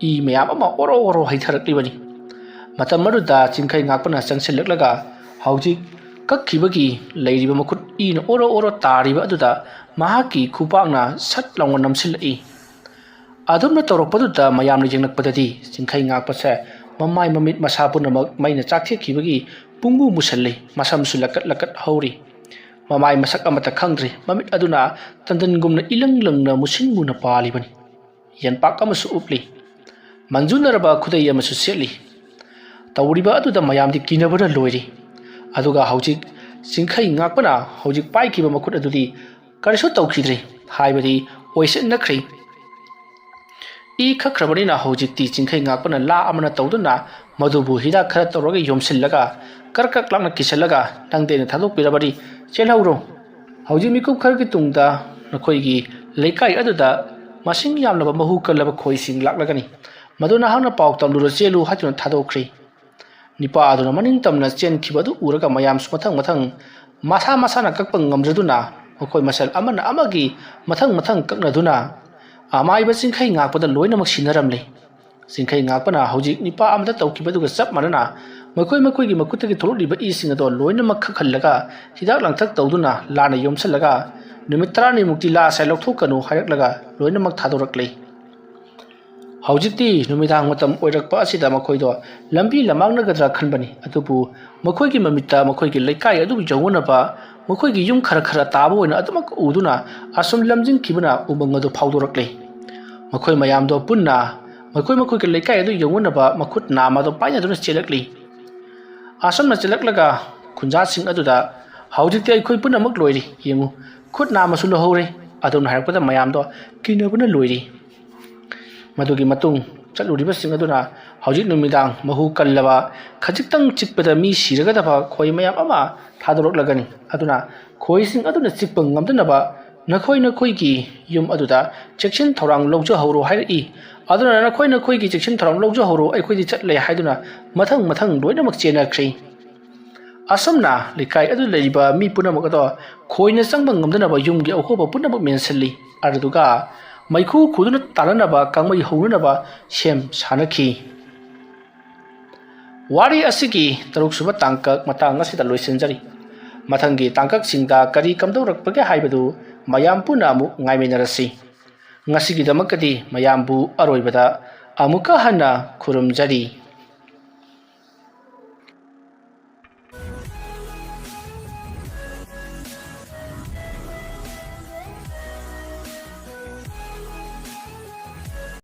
[SPEAKER 1] ꯏ ꯃꯌꯥꯝ ꯑꯃ ꯑꯣꯔꯣ ꯍꯩꯊꯔꯛꯂꯤꯕꯅꯤ꯫ ꯃꯇꯝ ꯑꯗꯨꯗ ꯆꯤꯡꯈꯩ ꯉꯥꯛꯄꯅ ꯆꯪꯁꯤꯜꯂꯛꯂꯒ ꯍꯧꯖꯤꯛ ꯀꯛꯈꯤꯕꯒꯤ ꯂꯩꯔꯤꯕ ꯃꯈꯨꯠ ꯏꯅ ꯑꯣꯔꯣ ꯇꯥꯔꯤꯕ ꯑꯗꯨꯗ ꯃꯍꯥꯛꯀꯤ ꯈꯨꯄꯥꯛꯅ ꯁꯠ ꯂꯥꯎꯅ ꯅꯝꯁꯤꯜꯂꯛꯏ꯫ ꯑꯗꯨꯝꯅ ꯇꯧꯔꯛꯄꯗꯨꯗ ꯃꯌꯥꯝꯅ ꯌꯦꯡꯂꯛꯄꯗꯗꯤ ꯆꯤꯡꯈꯩ ꯉꯥꯛꯄꯁꯦ ꯃꯃꯥꯏ ꯃꯃꯤꯠ ꯃꯁꯥ ꯄꯨꯝꯅꯃꯛ ꯃꯩꯅ ꯆꯥꯛꯊꯦꯛꯈꯤꯕꯒꯤ ꯄꯨꯡꯕꯨ ꯃꯨꯁꯜꯂꯤ, ꯃꯁꯝꯁꯨ ꯂꯀꯠ ꯍꯧꯔꯤ, ꯃꯃꯥꯏ ꯃꯁꯛ ꯑꯃꯠꯇ ꯈꯪꯗ꯭ꯔꯤ, ꯃꯃꯤꯠ ꯑꯗꯨꯅ ꯇꯟꯗꯟꯒꯨꯝꯅ ꯏꯂꯪ ꯂꯪꯅ ꯃꯨꯁꯤꯟ ꯃꯨꯅ ꯄꯥꯜꯂꯤꯕꯅꯤ꯫ ꯌꯦꯟꯄꯥꯛ ꯑꯃꯁꯨ ꯎꯞꯂꯤ, ꯃꯟꯖꯨꯅꯔꯕ ꯈꯨꯗꯩ ꯑꯃꯁꯨ ꯁꯦꯠꯂꯤ꯫ ꯇꯧꯔꯤꯕ ꯑꯗꯨꯗ ꯃꯌꯥꯝꯗꯤ ꯀꯤꯅꯕꯅ ꯂꯣꯏꯔꯤ꯫ ꯑꯗꯨꯒ ꯍꯧꯖꯤꯛ ꯆꯤꯡꯈꯩ ꯉꯥꯛꯄꯅ ꯍꯧꯖꯤꯛ ꯄꯥꯏꯈꯤꯕ ꯃꯈꯨꯠ ꯑꯗꯨꯗꯤ ꯀꯔꯤꯁꯨ ꯇꯧꯈꯤꯗ꯭ꯔꯤ, ꯍꯥꯏꯕꯗꯤ ꯑꯣꯏꯁꯤꯟꯅꯈ꯭ꯔꯤ꯫ ꯏ ꯈꯛꯈ꯭ꯔꯕꯅꯤꯅ ꯍꯧꯖꯤꯛꯇꯤ ꯆꯤꯡꯈꯩ ꯉꯥꯛꯄꯅ ꯂꯥ ꯑꯃꯅ ꯇꯧꯗꯨꯅ ꯃꯗꯨꯕꯨ ꯍꯤꯗꯥꯛ ꯈꯔ ꯇꯧꯔꯒ ꯌꯣꯝꯁꯤꯜꯂꯒ ꯀꯔꯛ ꯂꯥꯛꯅ ꯀꯤꯁꯜꯂꯒ, ꯅꯪꯗꯤ ꯑꯩꯅ ꯊꯥꯗꯣꯛꯄꯤꯔꯕꯗꯤ ꯆꯦꯜꯍꯧꯔꯣ꯫ ꯍꯧꯖꯤꯛ ꯃꯤꯀꯨꯞ ꯈꯔꯒꯤ ꯇꯨꯡꯗ ꯅꯈꯣꯏꯒꯤ ꯂꯩꯀꯥꯏ ꯑꯗꯨꯗ ꯃꯁꯤꯡ ꯌꯥꯝꯂꯕ ꯃꯍꯨ ꯀꯜꯂꯕ ꯈꯣꯏꯁꯤꯡ ꯂꯥꯛꯂꯒꯅꯤ, ꯃꯗꯨ ꯅꯍꯥꯛꯅ ꯄꯥꯎ ꯇꯝꯂꯨꯔ ꯆꯦꯜꯂꯨ ꯍꯥꯏꯗꯨꯅ ꯊꯥꯗꯣꯛꯈ꯭ꯔꯤ꯫ ꯅꯨꯄꯥ ꯑꯗꯨꯅ ꯃꯅꯤꯡ ꯇꯝꯅ ꯆꯦꯟꯈꯤꯕ ꯑꯗꯨ ꯎꯔꯒ ꯃꯌꯥꯝꯁꯨ ꯃꯊꯪ ꯃꯁꯥꯅ ꯀꯛꯄ ꯉꯝꯗ꯭ꯔꯗꯨꯅ ꯃꯈꯣꯏ ꯃꯁꯦꯜ ꯑꯃꯅ ꯑꯃꯒꯤ ꯃꯊꯪ ꯀꯛꯅꯗꯨꯅ ꯑꯃꯥꯏꯕ ꯆꯤꯡꯈꯩ ꯉꯥꯛꯄꯗ ꯂꯣꯏꯅꯃꯛ ꯁꯤꯟꯅꯔꯝꯂꯤ꯫ ꯆꯤꯡꯈꯩ ꯉꯥꯛꯄꯅ ꯍꯧꯖꯤꯛ ꯅꯨꯄꯥ ꯑꯃꯗ ꯇꯧꯈꯤꯕꯗꯨꯒ ꯆꯞ ꯃꯥꯟꯅꯅ ꯃꯈꯣꯏꯒꯤ ꯃꯈꯨꯠꯇꯒꯤ ꯊꯣꯛꯂꯛꯂꯤꯕ ꯏꯁꯤꯡ ꯑꯗꯣ ꯂꯣꯏꯅꯃꯛ ꯈꯛꯍꯜꯂꯒ ꯍꯤꯗꯥꯛ ꯂꯥꯡꯊꯛ ꯇꯧꯗꯨꯅ ꯂꯥꯅ ꯌꯣꯝꯁꯤꯜꯂꯒ ꯅꯨꯃꯤꯠ 12ꯃꯨꯛꯇꯤ ꯂꯥꯁꯦ ꯂꯧꯊꯣꯛꯀꯅꯨ ꯍꯥꯏꯔꯛꯂꯒ ꯂꯣꯏꯅꯃꯛ ꯊꯥꯗꯣꯔꯛꯂꯤ꯫ ꯍꯧꯖꯤꯛꯇꯤ ꯅꯨꯃꯤꯗꯥꯡ ꯃꯇꯝ ꯑꯣꯏꯔꯛꯄ ꯑꯁꯤꯗ ꯃꯈꯣꯏꯗꯣ ꯂꯝꯕꯤ ꯂꯝꯃꯥꯡꯅꯒꯗ꯭ꯔꯥ ꯈꯟꯕꯅꯤ, ꯑꯗꯨꯕꯨ ꯃꯈꯣꯏꯒꯤ ꯃꯃꯤꯠꯇ ꯃꯈꯣꯏꯒꯤ ꯂꯩꯀꯥꯏ ꯑꯗꯨꯕꯨ ꯌꯧꯅꯅꯕ ꯃꯈꯣꯏꯒꯤ ꯌꯨꯝ ꯈꯔ ꯇꯥꯕ ꯑꯣꯏꯅ ꯑꯗꯨꯃꯛ ꯎꯗꯨꯅ ꯑꯁꯨꯝ ꯂꯝꯖꯤꯡꯈꯤꯕꯅ ꯎꯃꯪ ꯑꯗꯨ ꯐꯥꯎꯗꯣꯔꯛꯂꯤ꯫ ꯃꯈꯣꯏ ꯃꯌꯥꯝꯗꯣ ꯄꯨꯟꯅ ꯃꯈꯣꯏꯒꯤ ꯂꯩꯀꯥꯏ ꯑꯗꯨ ꯌꯧꯅꯅꯕ ꯃꯈꯨꯠ ꯅꯥꯝꯃ ꯑꯗꯨ ꯄꯥꯏꯅꯗꯨꯅ ꯆꯦꯜꯂꯛꯂꯤ꯫ ꯑꯁꯨꯝꯅ ꯆꯦꯜꯂꯛꯂꯒ ꯈꯨꯟꯖꯥꯁꯤꯡ ꯑꯗꯨꯗ, ꯍꯧꯖꯤꯛꯇꯤ ꯑꯩꯈꯣꯏ ꯄꯨꯝꯅꯃꯛ ꯂꯣꯏꯔꯤ, ꯌꯦꯡꯉꯨ, ꯈꯨꯠ ꯅꯥꯝꯃꯁꯨ ꯂꯧꯍꯧꯔꯦ꯫ ꯑꯗꯨꯝꯅ ꯍꯥꯏꯔꯛꯄꯗ ꯃꯌꯥꯝꯗꯣ ꯀꯤꯅꯕꯅ ꯂꯣꯏꯔꯤ꯫ ꯃꯗꯨꯒꯤ ꯃꯇꯨꯡ ꯆꯠꯂꯨꯔꯤꯕꯁꯤꯡ ꯑꯗꯨꯅ ꯍꯧꯖꯤꯛ ꯅꯨꯃꯤꯗꯥꯡ ꯃꯍꯨ ꯀꯜꯂꯕ ꯈꯖꯤꯛꯇꯪ ꯆꯤꯛꯄꯗ ꯃꯤ ꯁꯤꯔꯒꯗꯕ ꯈꯣꯏ ꯃꯌꯥꯝ ꯑꯃ ꯊꯥꯗꯣꯔꯛꯂꯒꯅꯤ ꯑꯗꯨꯅ ꯈꯣꯏꯁꯤꯡ ꯑꯗꯨꯅ ꯆꯤꯛꯄ ꯉꯝꯗꯅꯕ ꯅꯈꯣꯏꯒꯤ ꯌꯨꯝ ꯑꯗꯨꯗ ꯆꯦꯛꯁꯤꯟ ꯊꯧꯔꯥꯡ ꯂꯧꯖꯍꯧꯔꯣ ꯍꯥꯏꯔꯛꯏ ꯑꯗꯨꯅ ꯅꯈꯣꯏꯒꯤ ꯆꯦꯛꯁꯤꯟ ꯊꯧꯔꯥꯡ ꯂꯧꯖꯍꯧꯔꯣ ꯑꯩꯈꯣꯏꯗꯤ ꯆꯠꯂꯦ ꯍꯥꯏꯗꯨꯅ ꯃꯊꯪ ꯂꯣꯏꯅꯃꯛ ꯆꯦꯟꯅꯈ꯭ꯔꯦ ꯑꯁꯨꯝꯅ ꯂꯩꯀꯥꯏ ꯑꯗꯨ ꯂꯩꯔꯤꯕ ꯃꯤ ꯄꯨꯝꯅꯃꯛ ꯑꯗꯣ ꯈꯣꯏꯅ ꯆꯪꯕ ꯉꯝꯗꯅꯕ ꯌꯨꯝꯒꯤ ꯑꯍꯣꯕ ꯄꯨꯝꯅꯃꯛ ꯃꯦꯟꯁꯤꯜꯂꯤ ꯑꯗꯨꯒ ꯃꯩꯈꯨ ꯈꯨꯗꯨꯅ ꯇꯥꯟꯅꯅꯕ ꯀꯥꯡꯃꯩ ꯍꯧꯅꯅꯕ ꯁꯦꯝ ꯁꯥꯅꯈꯤ ꯋꯥꯔꯤ ꯑꯁꯤꯒꯤ ꯇꯔꯨꯛꯁꯨꯕ ꯇꯥꯡꯀꯛ ꯃꯇꯥꯡ ꯑꯁꯤꯗ ꯂꯣꯏꯁꯤꯟꯖꯔꯤ ꯃꯊꯪꯒꯤ ꯇꯥꯡꯀꯛꯁꯤꯡꯗ ꯀꯔꯤ ꯀꯝꯗꯧꯔꯛꯄꯒꯦ ꯍꯥꯏꯕꯗꯨ ꯃꯌꯥꯝ ꯄꯨꯟꯅ ꯑꯃꯨꯛ ꯉꯥꯏꯃꯤꯟꯅꯔꯁꯤ ꯉꯁꯤꯒꯤꯗꯃꯛꯇꯗꯤ ꯃꯌꯥꯝꯕꯨ ꯑꯔꯣꯏꯕꯗ ꯑꯃꯨꯛꯀ ꯍꯟꯅ ꯈꯨꯔꯨꯝꯖꯔꯤ